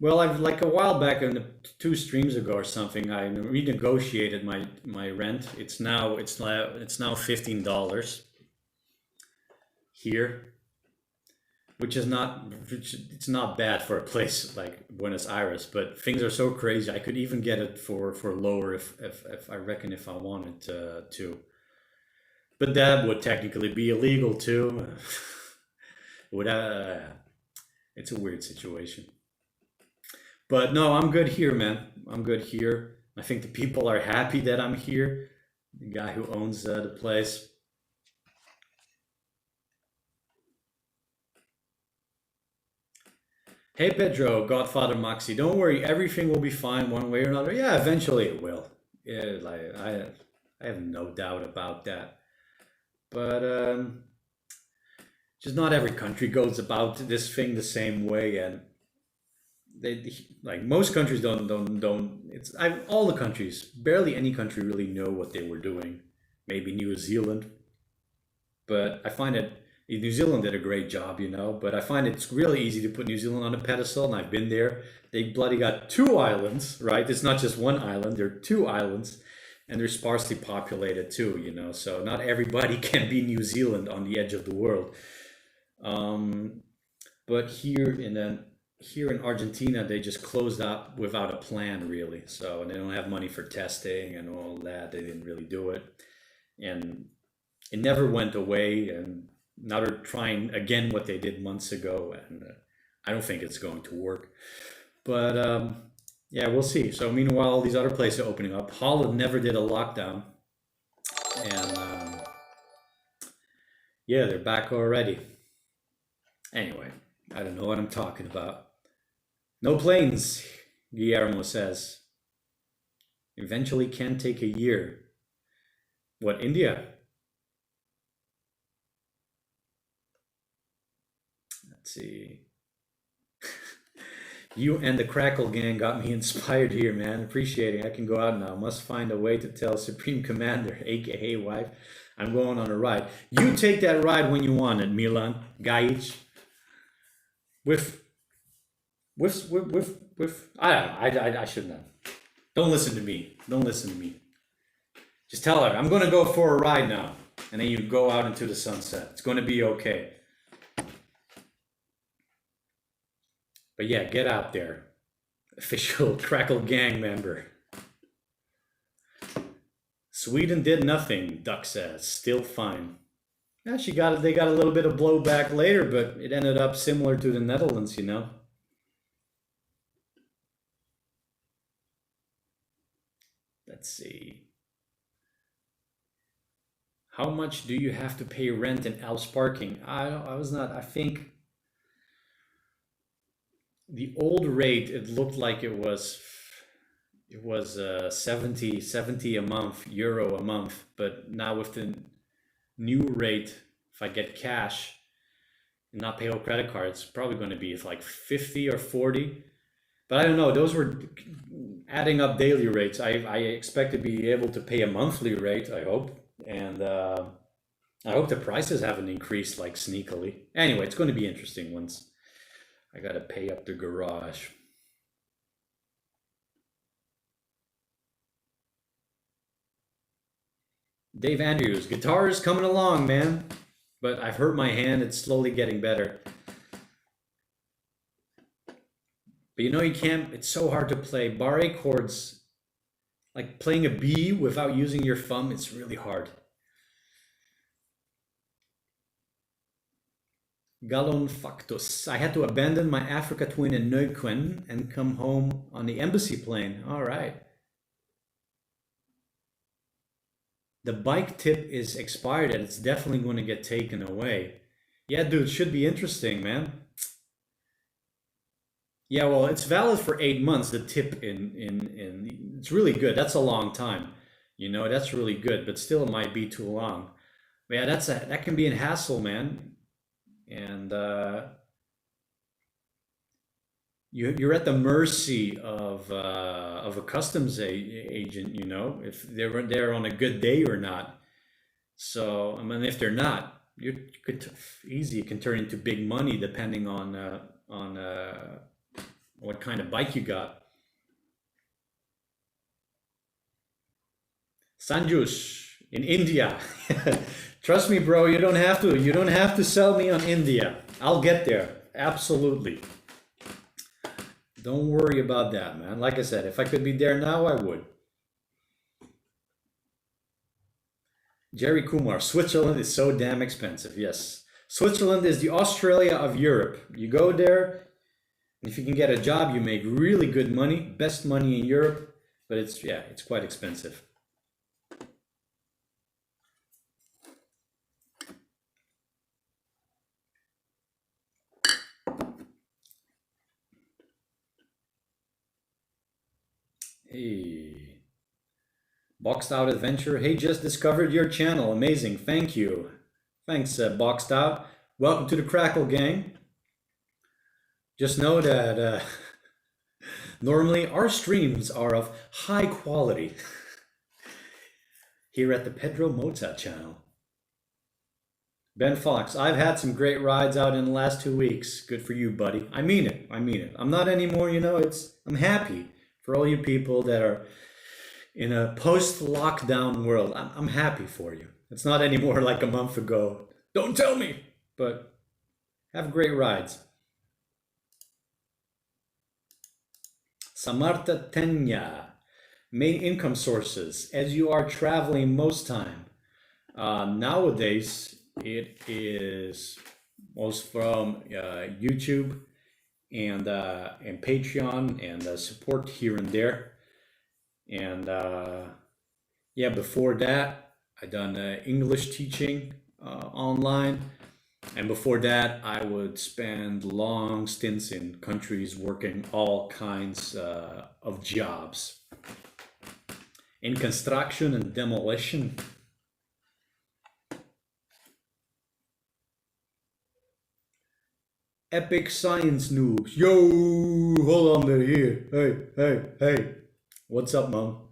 Well, I've like a while back, in the 2 streams ago or something, I renegotiated my rent. It's now $15 here, it's not bad for a place like Buenos Aires, but things are so crazy. I could even get it for lower if I reckon if I wanted to. But that would technically be illegal too. would It's a weird situation. But no, I'm good here, man. I'm good here. I think the people are happy that I'm here. The guy who owns the place. Hey Pedro, Godfather Maxi, don't worry, everything will be fine one way or another. Yeah, eventually it will. Yeah, like I have no doubt about that. But just not every country goes about this thing the same way, and they like most countries don't. All the countries, barely any country really know what they were doing. Maybe New Zealand, but I find it New Zealand did a great job, but I find it's really easy to put New Zealand on a pedestal, and I've been there. They bloody got 2 islands, right? It's not just one island, there are 2 islands, and they're sparsely populated too, so not everybody can be New Zealand on the edge of the world. But here in Argentina, they just closed up without a plan, really. So, and they don't have money for testing and all that. They didn't really do it, and it never went away. And now they're trying again what they did months ago, and I don't think it's going to work. But yeah, we'll see. So meanwhile, all these other places are opening up. Holland never did a lockdown, and yeah, they're back already. Anyway, I don't know what I'm talking about. No planes, Guillermo says. Eventually can take a year. What, India? Let's see. You and the Crackle Gang got me inspired here, man. Appreciating. I can go out now. Must find a way to tell Supreme Commander, aka wife, I'm going on a ride. You take that ride when you want it, Milan Gajic. With I don't know. I shouldn't have. Don't listen to me. Don't listen to me. Just tell her I'm going to go for a ride now, and then you go out into the sunset. It's going to be okay. But yeah, get out there. Official Crackle Gang member. Sweden did nothing, Duck says. Still fine. Yeah, they got a little bit of blowback later, but it ended up similar to the Netherlands, Let's see. How much do you have to pay rent in Alps parking? I think the old rate, it looked like it was 70 a month, euro a month. But now with the new rate, if I get cash and not pay with credit cards, it's probably going to be like 50 or 40. But I don't know, those were adding up daily rates. I expect to be able to pay a monthly rate, I hope. And I hope the prices haven't increased like sneakily. Anyway, it's going to be interesting once I got to pay up the garage. Dave Andrews, guitar is coming along, man. But I've hurt my hand, it's slowly getting better. But you know, you can't, it's so hard to play bar A chords. Like playing a B without using your thumb, it's really hard. Galon Factus. I had to abandon my Africa twin in Neuquén and come home on the embassy plane. All right. The bike tip is expired and it's definitely going to get taken away. Yeah, dude, should be interesting, man. Yeah, well, it's valid for 8 months, the tip in it's really good. That's a long time. You know, that's really good, but still it might be too long. But yeah, that can be a hassle, man. And you're at the mercy of a customs agent, you know, if they're there on a good day or not. So I mean, if they're not, you could easily can turn into big money depending on what kind of bike you got. Sanjush in India. Trust me, bro, you don't have to sell me on India. I'll get there. Absolutely. Don't worry about that, man. Like I said, if I could be there now, I would. Jerry Kumar, Switzerland is so damn expensive. Yes. Switzerland is the Australia of Europe. You go there, and if you can get a job, you make really good money, best money in Europe, but it's quite expensive. Hey, Boxed Out Adventure. Hey, just discovered your channel. Amazing. Thank you. Thanks, Boxed Out. Welcome to the Crackle Gang. Just know that normally our streams are of high quality here at the Pedro Mota channel. Ben Fox, I've had some great rides out in the last 2 weeks. Good for you, buddy. I mean it. I mean it. I'm not anymore, you know, I'm happy. For all you people that are in a post-lockdown world, I'm happy for you. It's not anymore like a month ago. Don't tell me! But have great rides. Samartha Tenya, main income sources as you are traveling most time. Nowadays, it is most from YouTube and Patreon and support here and there. And yeah, before that, I done English teaching online. And before that, I would spend long stints in countries working all kinds of jobs. In construction and demolition. Epic science news. Yo, hold on there, here. Hey. What's up, Mom?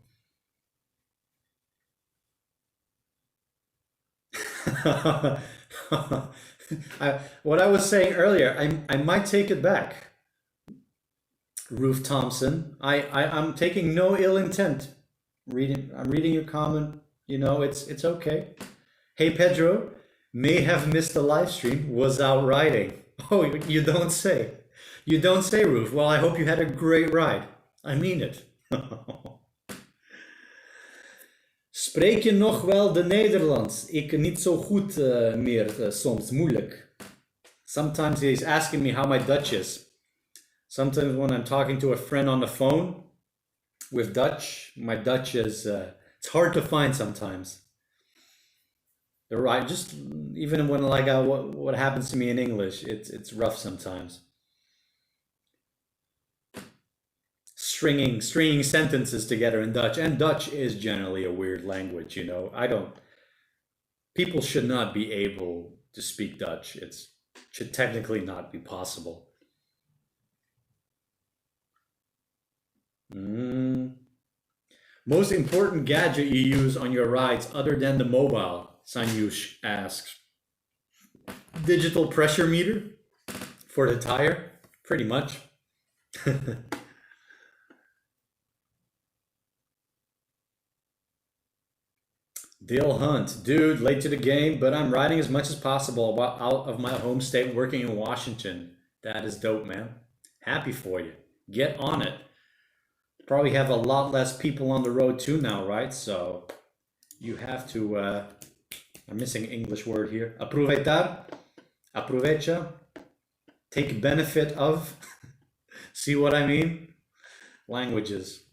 What I was saying earlier, I might take it back. Ruth Thompson, I'm taking no ill intent. I'm reading your comment. You know, it's okay. Hey, Pedro, may have missed the live stream. Was out riding. Oh, you don't say. You don't say, Ruth. Well, I hope you had a great ride. I mean it. Spreek je nog wel de Nederlands? Ik niet zo goed meer soms, moeilijk. Sometimes he's asking me how my Dutch is. Sometimes when I'm talking to a friend on the phone, with Dutch. My Dutch is it's hard to find sometimes. The right, just even when like what happens to me in English, it's rough sometimes. Stringing sentences together in Dutch, and Dutch is generally a weird language. You know, I don't. People should not be able to speak Dutch. It should technically not be possible. Mm. Most important gadget you use on your rides other than the mobile? Sanyush asks. Digital pressure meter for the tire, pretty much. Dale Hunt, dude, late to the game, but I'm riding as much as possible while out of my home state working in Washington. That is dope, man. Happy for you. Get on it. Probably have a lot less people on the road too now, right? So you have to, I'm missing an English word here. Aproveitar, aprovecha, take benefit of. See what I mean? Languages.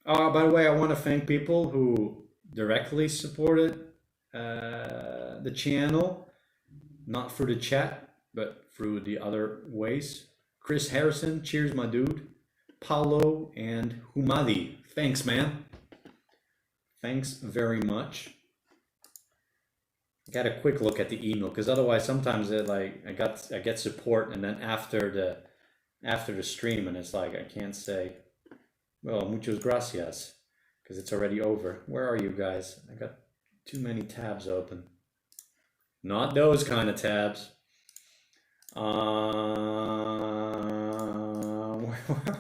By the way, I want to thank people who directly supported the channel, not through the chat, but through the other ways. Chris Harrison, cheers, my dude. Paulo and Humadi, thanks, man. Thanks very much. Got a quick look at the email because otherwise sometimes it like I get support and then after the stream and it's like I can't say. Well, muchas gracias, because it's already over. Where are you guys? I got too many tabs open. Not those kind of tabs. Where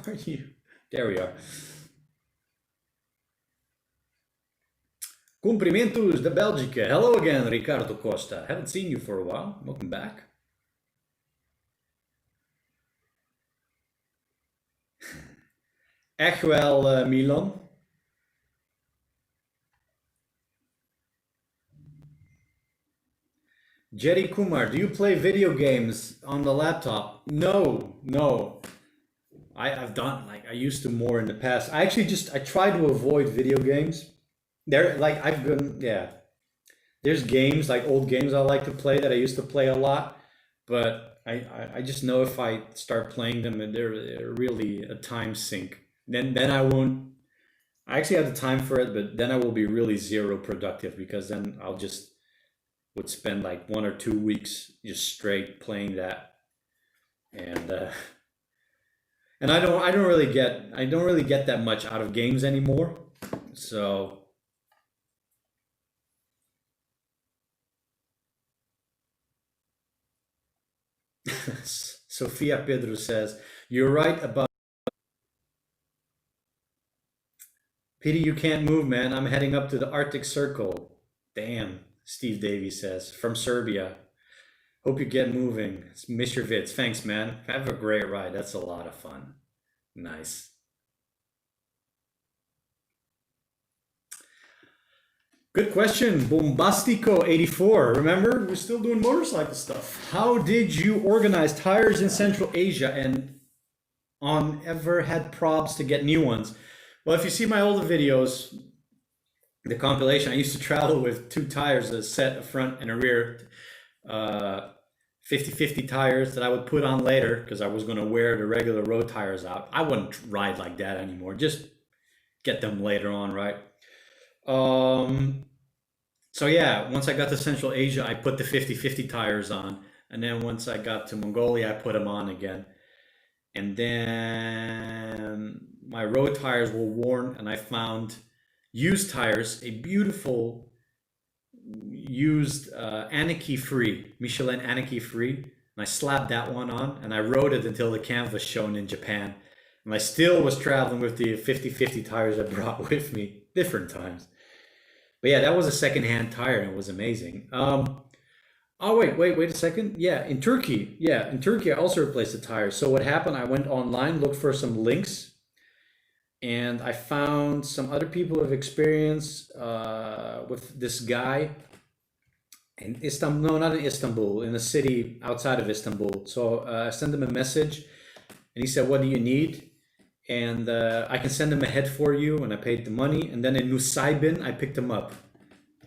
are you? There we are. Cumprimentos de Bélgica. Hello again, Ricardo Costa. Haven't seen you for a while. Welcome back. Echt wel, Milan. Jerry Kumar, do you play video games on the laptop? No. I've done, like, I used to more in the past. I try to avoid video games. There's games, like old games I like to play that I used to play a lot, but I just know if I start playing them and they're really a time sink, then I won't. I actually have the time for it, but then I will be really zero productive because then I'll just would spend like 1 or 2 weeks just straight playing that, and I don't really get that much out of games anymore. So Sofia Pedro says, you're right about Petey, you can't move, man. I'm heading up to the Arctic Circle. Damn, Steve Davies says, from Serbia. Hope you get moving. Miss your vids. Thanks, man. Have a great ride. That's a lot of fun. Nice. Good question. Bombastico84. Remember, we're still doing motorcycle stuff. How did you organize tires in Central Asia and ever had probs to get new ones? Well, if you see my older videos, the compilation, I used to travel with 2 tires, a set, a front and a rear, 50-50 tires that I would put on later because I was going to wear the regular road tires out. I wouldn't ride like that anymore. Just get them later on, right? So yeah, once I got to Central Asia, I put the 50-50 tires on. And then once I got to Mongolia, I put them on again. And then my road tires were worn and I found used tires, a beautiful used Anarchy free, Michelin Anarchy free. And I slapped that one on and I rode it until the canvas shown in Japan. And I still was traveling with the 50-50 tires I brought with me, different times. But yeah, that was a secondhand tire and it was amazing. Oh, wait a second. Yeah, in Turkey, I also replaced the tires. So what happened, I went online, looked for some links, and I found some other people with experience with this guy in Istanbul, no, not in Istanbul, in a city outside of Istanbul. So I sent him a message and he said, what do you need? and I can send them ahead for you, and I paid the money. And then in Nusaybin, I picked them up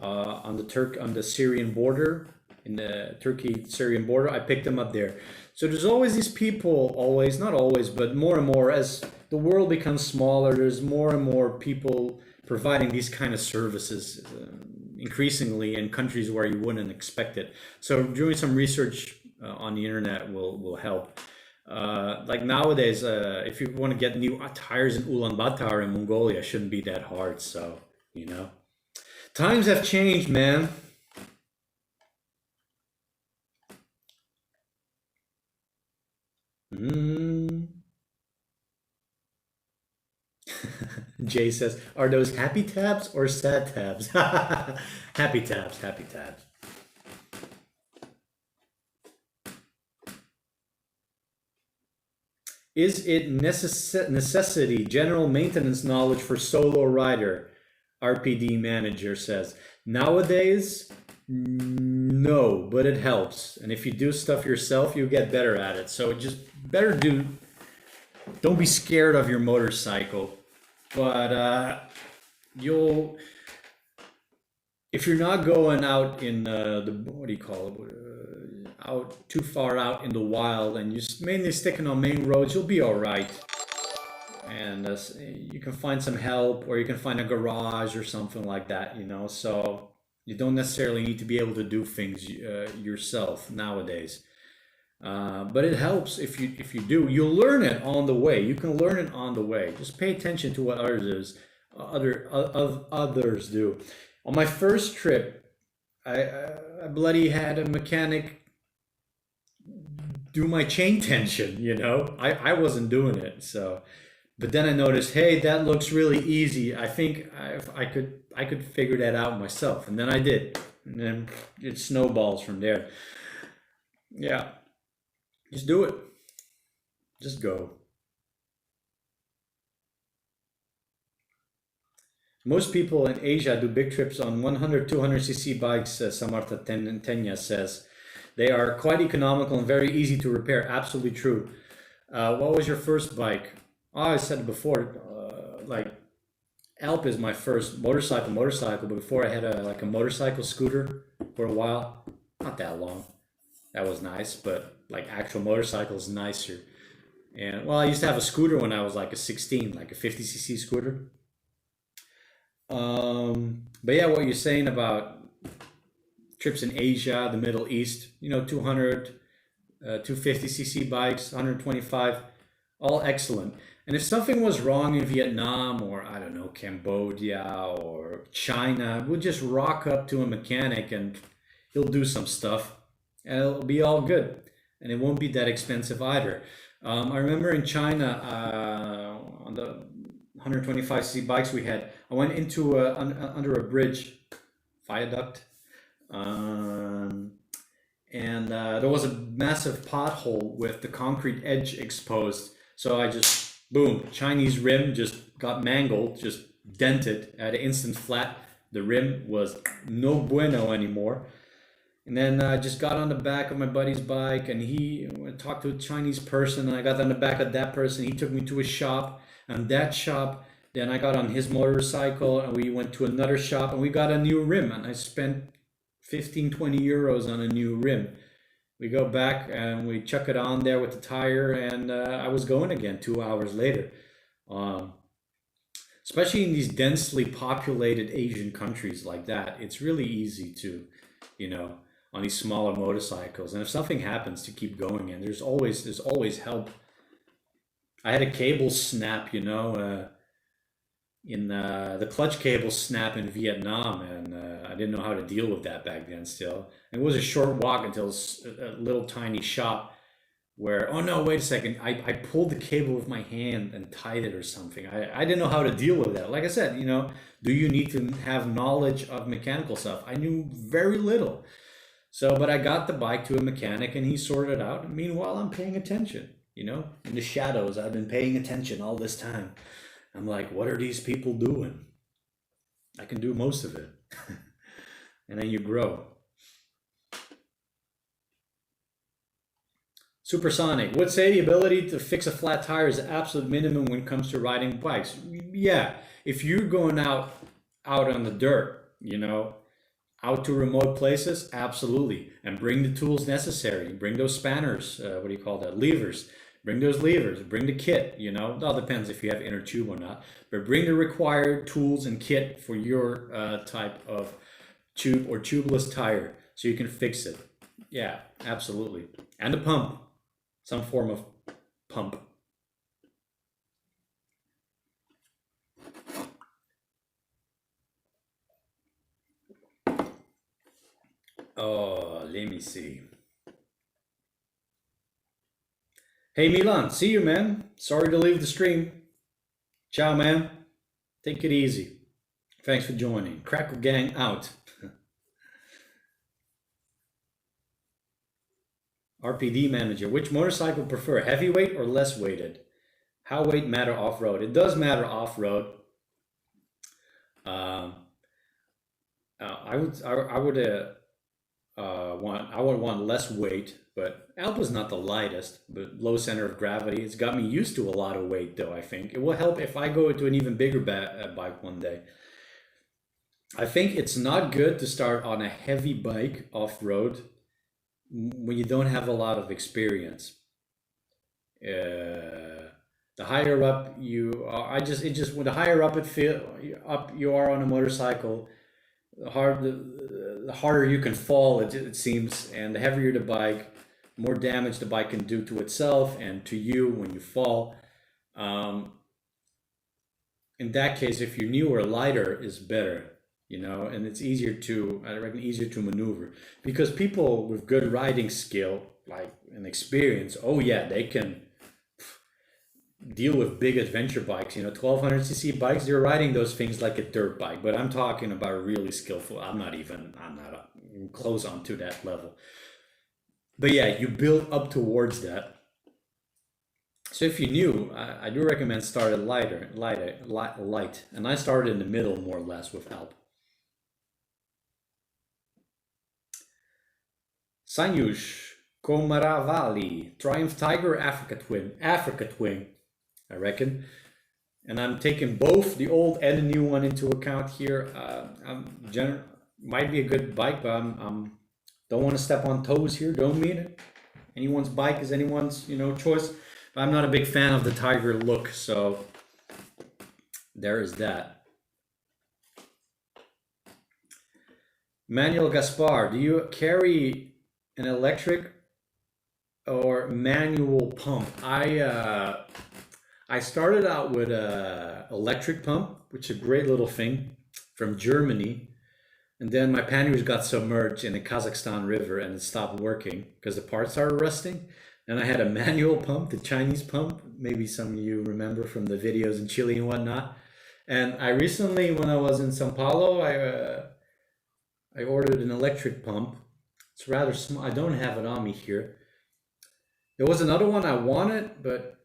on the Syrian border, in the Turkey-Syrian border. I picked them up there. So there's always these people, always, not always, but more and more as the world becomes smaller. There's more and more people providing these kind of services, increasingly in countries where you wouldn't expect it. So doing some research on the internet will help. Like nowadays, if you want to get new tires in Ulaanbaatar in Mongolia, it shouldn't be that hard. So, you know, times have changed, man. Jay says, are those happy tabs or sad tabs? Happy tabs, happy tabs. Is it necessity, general maintenance knowledge for solo rider? RPD manager says, nowadays, no, but it helps. And if you do stuff yourself, you get better at it. So just better don't be scared of your motorcycle. But if you're not going out in what do you call it, out too far out in the wild, and you're mainly sticking on main roads, you'll be all right. And you can find some help, or you can find a garage or something like that, you know. So you don't necessarily need to be able to do things yourself nowadays. But it helps if you do. You'll learn it on the way. You can learn it on the way. Just pay attention to what others do. On my first trip, I bloody had a mechanic do my chain tension. You know, I wasn't doing it. So, but then I noticed, hey, that looks really easy. I think I could figure that out myself, and then I did, and then it snowballs from there. Yeah. Just do it. Just go. Most people in Asia do big trips on 100, 200cc bikes, Samartha Tenya says. They are quite economical and very easy to repair. Absolutely true. What was your first bike? Oh, I said it before, like Alp is my first motorcycle, but before I had a motorcycle scooter for a while. Not that long. That was nice, but like actual motorcycles nicer. And well, I used to have a scooter when I was like a 16, like a 50cc scooter. But yeah, what you're saying about trips in Asia, the Middle East, you know, 200, 250cc bikes, 125, all excellent. And if something was wrong in Vietnam, or I don't know, Cambodia or China, we'll just rock up to a mechanic and he'll do some stuff and it'll be all good. And it won't be that expensive either. I remember in China, on the 125cc bikes we had, I went into under a bridge, viaduct, and there was a massive pothole with the concrete edge exposed. So I just, boom, Chinese rim just got mangled, just dented at an instant flat. The rim was no bueno anymore. And then I just got on the back of my buddy's bike, and he talked to a Chinese person, and I got on the back of that person. He took me to a shop, and that shop, then I got on his motorcycle, and we went to another shop, and we got a new rim, and I spent 15, 20 euros on a new rim. We go back, and we chuck it on there with the tire, and I was going again 2 hours later. Especially in these densely populated Asian countries like that, it's really easy to, you know, on these smaller motorcycles, and if something happens, to keep going, and there's always help. I had a cable snap, you know, in the clutch cable snap in Vietnam, and I didn't know how to deal with that back then still. And it was a short walk until a little tiny shop where, oh no, wait a second, I pulled the cable with my hand and tied it or something. I didn't know how to deal with that. Like I said, you know, do you need to have knowledge of mechanical stuff? I knew very little. So, but I got the bike to a mechanic and he sorted it out. And meanwhile, I'm paying attention, you know, in the shadows. I've been paying attention all this time. I'm like, what are these people doing? I can do most of it. And then you grow. Supersonic would say the ability to fix a flat tire is the absolute minimum when it comes to riding bikes. Yeah, if you're going out on the dirt, you know, out to remote places, absolutely. And bring the tools necessary. Bring those spanners, what do you call that? Levers. Bring those levers. Bring the kit, you know. It all depends if you have inner tube or not. But bring the required tools and kit for your type of tube or tubeless tire so you can fix it. Yeah, absolutely. And a pump. Some form of pump. Oh, let me see. Hey Milan, see you, man. Sorry to leave the stream. Ciao, man. Take it easy. Thanks for joining. Crackle Gang out. RPD manager, which motorcycle prefer, heavyweight or less weighted? How weight matter off-road? It does matter off-road. I would want less weight, but Alpa's not the lightest, but low center of gravity. It's got me used to a lot of weight, though. I think it will help if I go to an even bigger bike one day. I think it's not good to start on a heavy bike off-road when you don't have a lot of experience. The higher up you are, when the higher up you are on a motorcycle, the harder you can fall, it seems, and the heavier the bike, more damage the bike can do to itself and to you when you fall. In that case, if you're newer, lighter is better, you know, and it's easier to, I reckon, easier to maneuver, because people with good riding skill, like, and experience, oh yeah, they can deal with big adventure bikes, you know, 1200cc bikes. They're riding those things like a dirt bike, but I'm talking about really skillful. I'm not even close on to that level. But yeah, you build up towards that. So if you're new, I do recommend starting light, and I started in the middle more or less with Alp. Sanyush Komaravali, Triumph Tiger, Africa Twin, I reckon. And I'm taking both the old and the new one into account here. Might be a good bike, but I'm don't want to step on toes here. Don't mean it. Anyone's bike is anyone's, you know, choice. But I'm not a big fan of the Tiger look, so there is that. Manuel Gaspar, do you carry an electric or manual pump? I started out with a electric pump, which is a great little thing from Germany. And then my panniers got submerged in the Kazakhstan river and it stopped working because the parts started rusting. And I had a manual pump, the Chinese pump. Maybe some of you remember from the videos in Chile and whatnot. And I recently, when I was in Sao Paulo, I ordered an electric pump. It's rather small. I don't have it on me here. There was another one I wanted, but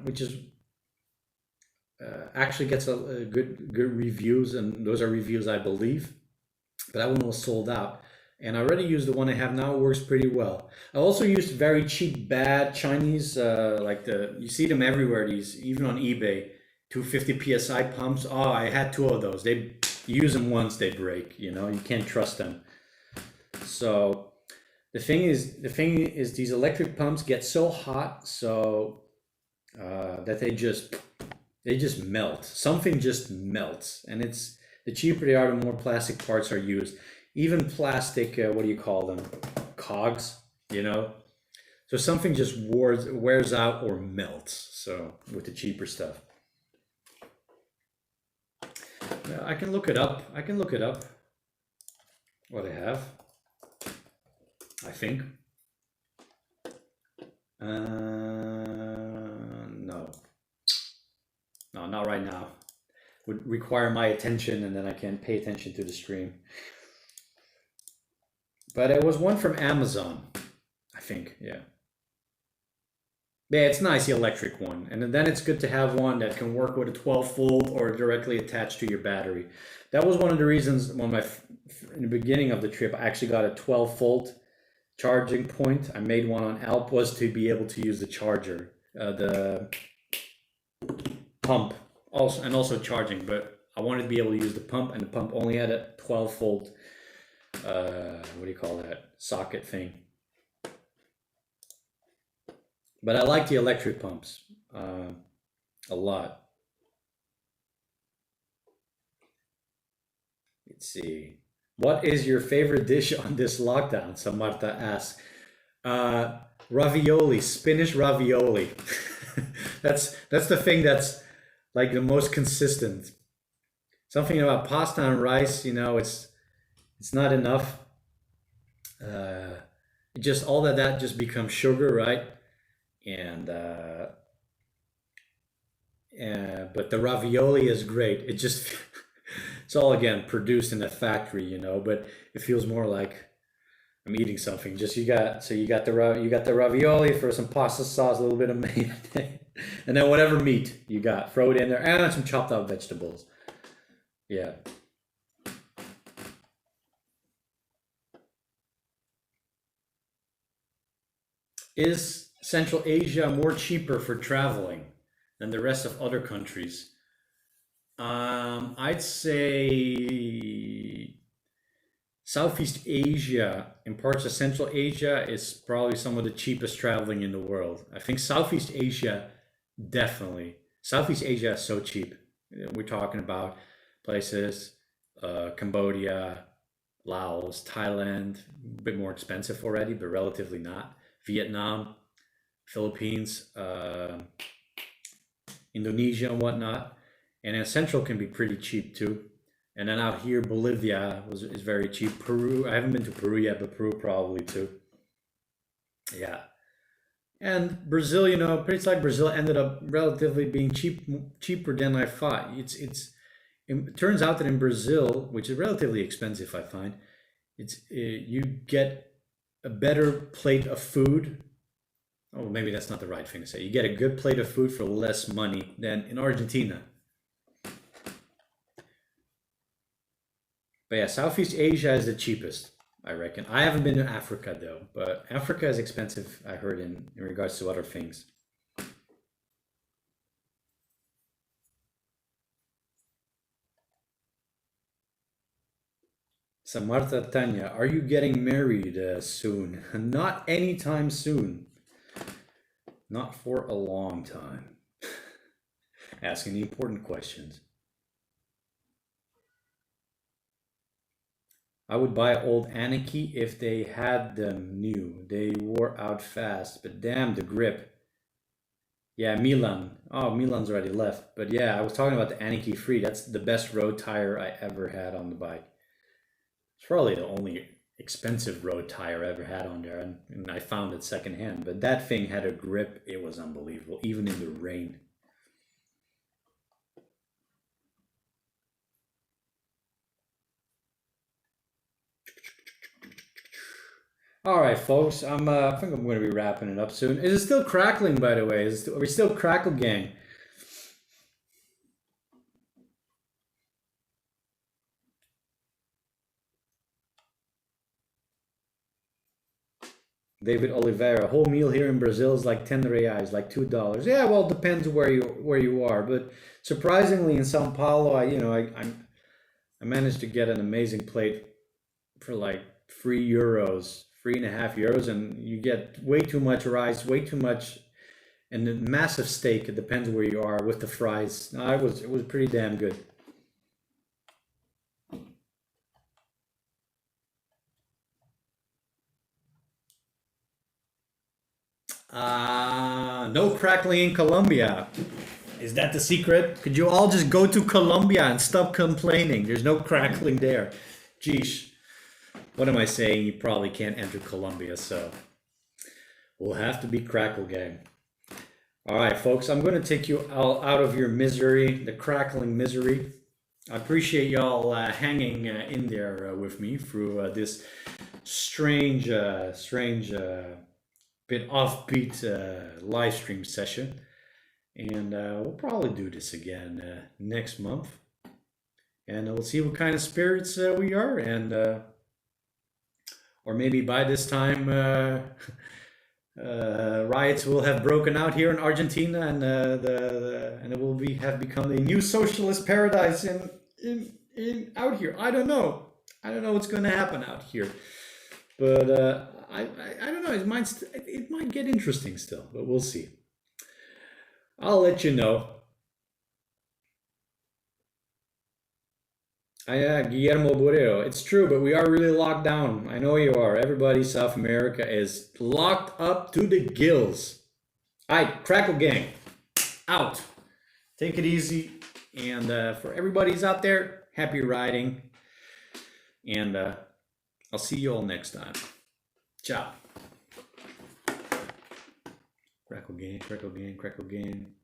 which is actually gets a good reviews, and those are reviews I believe. But that one was sold out, and I already used the one I have now. It works pretty well. I also used very cheap, bad Chinese, you see them everywhere. These, even on eBay, 250 psi pumps. Oh, I had two of those. You use them once, they break. You know, you can't trust them. So the thing is, these electric pumps get so hot, so that they just melt. Something just melts, and it's the cheaper they are, the more plastic parts are used. Even plastic, what do you call them? Cogs, you know. So something just wears out or melts. So with the cheaper stuff, I can look it up. What I have. I think. No, not right now. Would require my attention, and then I can pay attention to the stream. But it was one from Amazon, I think. Yeah, it's nice, the electric one, and then it's good to have one that can work with a 12-volt or directly attached to your battery. That was one of the reasons in the beginning of the trip I actually got a 12-volt charging point I made one on Alp was to be able to use the charger, the pump, also charging. But I wanted to be able to use the pump, and the pump only had a 12-volt, what do you call that, socket thing. But I like the electric pumps a lot. Let's see. What is your favorite dish on this lockdown? So Marta asks. Ravioli, spinach ravioli. That's the thing that's like the most consistent. Something about pasta and rice, you know, it's not enough. Just all that just becomes sugar, right? And but the ravioli is great. It just it's all again produced in a factory, you know, but it feels more like I'm eating something. Just you got the ravioli, for some pasta sauce, a little bit of mayonnaise, and then whatever meat you got, throw it in there, and some chopped up vegetables. Yeah. Is Central Asia more cheaper for traveling than the rest of other countries? I'd say Southeast Asia and parts of Central Asia is probably some of the cheapest traveling in the world. I think Southeast Asia, definitely. Southeast Asia is so cheap. We're talking about places, Cambodia, Laos, Thailand, a bit more expensive already, but relatively not. Vietnam, Philippines, Indonesia and whatnot. And then Central can be pretty cheap too. And then out here, Bolivia is very cheap. Peru, I haven't been to Peru yet, but Peru probably too. Yeah. And Brazil, you know, it's like Brazil ended up relatively being cheaper than I thought. It turns out that in Brazil, which is relatively expensive, I find, you get a better plate of food. Oh, maybe that's not the right thing to say. You get a good plate of food for less money than in Argentina. But yeah, Southeast Asia is the cheapest, I reckon. I haven't been to Africa though, but Africa is expensive, I heard, in regards to other things. So Marta Tanya, are you getting married soon? Not anytime soon. Not for a long time. Asking the important questions. I would buy old Anarchy if they had them new. They wore out fast, but damn the grip. Yeah, Milan. Oh, Milan's already left. But yeah, I was talking about the Anarchy 3. That's the best road tire I ever had on the bike. It's probably the only expensive road tire I ever had on there, and I found it secondhand. But that thing had a grip. It was unbelievable, even in the rain. All right, folks. I think I'm going to be wrapping it up soon. Is it still crackling, by the way? Are we still Crackle Gang? David Oliveira, a whole meal here in Brazil is like 10 reais, like $2. Yeah, well, it depends where you are, but surprisingly in São Paulo, I managed to get an amazing plate for like €3, 3.5 euros, and you get way too much rice, way too much, and a massive steak. It depends where you are with the fries. No, it was pretty damn good. No crackling in Colombia. Is that the secret? Could you all just go to Colombia and stop complaining? There's no crackling there. Geesh. What am I saying? You probably can't enter Colombia, so we'll have to be Crackle Gang. All right, folks, I'm going to take you all out of your misery, the crackling misery. I appreciate y'all hanging in there with me through this strange bit offbeat live stream session. And we'll probably do this again next month. And we'll see what kind of spirits we are. And or maybe by this time riots will have broken out here in Argentina, and and it will have become a new socialist paradise in out here. I don't know. I don't know what's going to happen out here, but I don't know. It might get interesting still, but we'll see. I'll let you know. Guillermo Bureo. It's true, but we are really locked down. I know you are. Everybody, South America is locked up to the gills. All right, Crackle Gang, out. Take it easy. And for everybody's out there, happy riding. And I'll see you all next time. Ciao. Crackle Gang, Crackle Gang, Crackle Gang.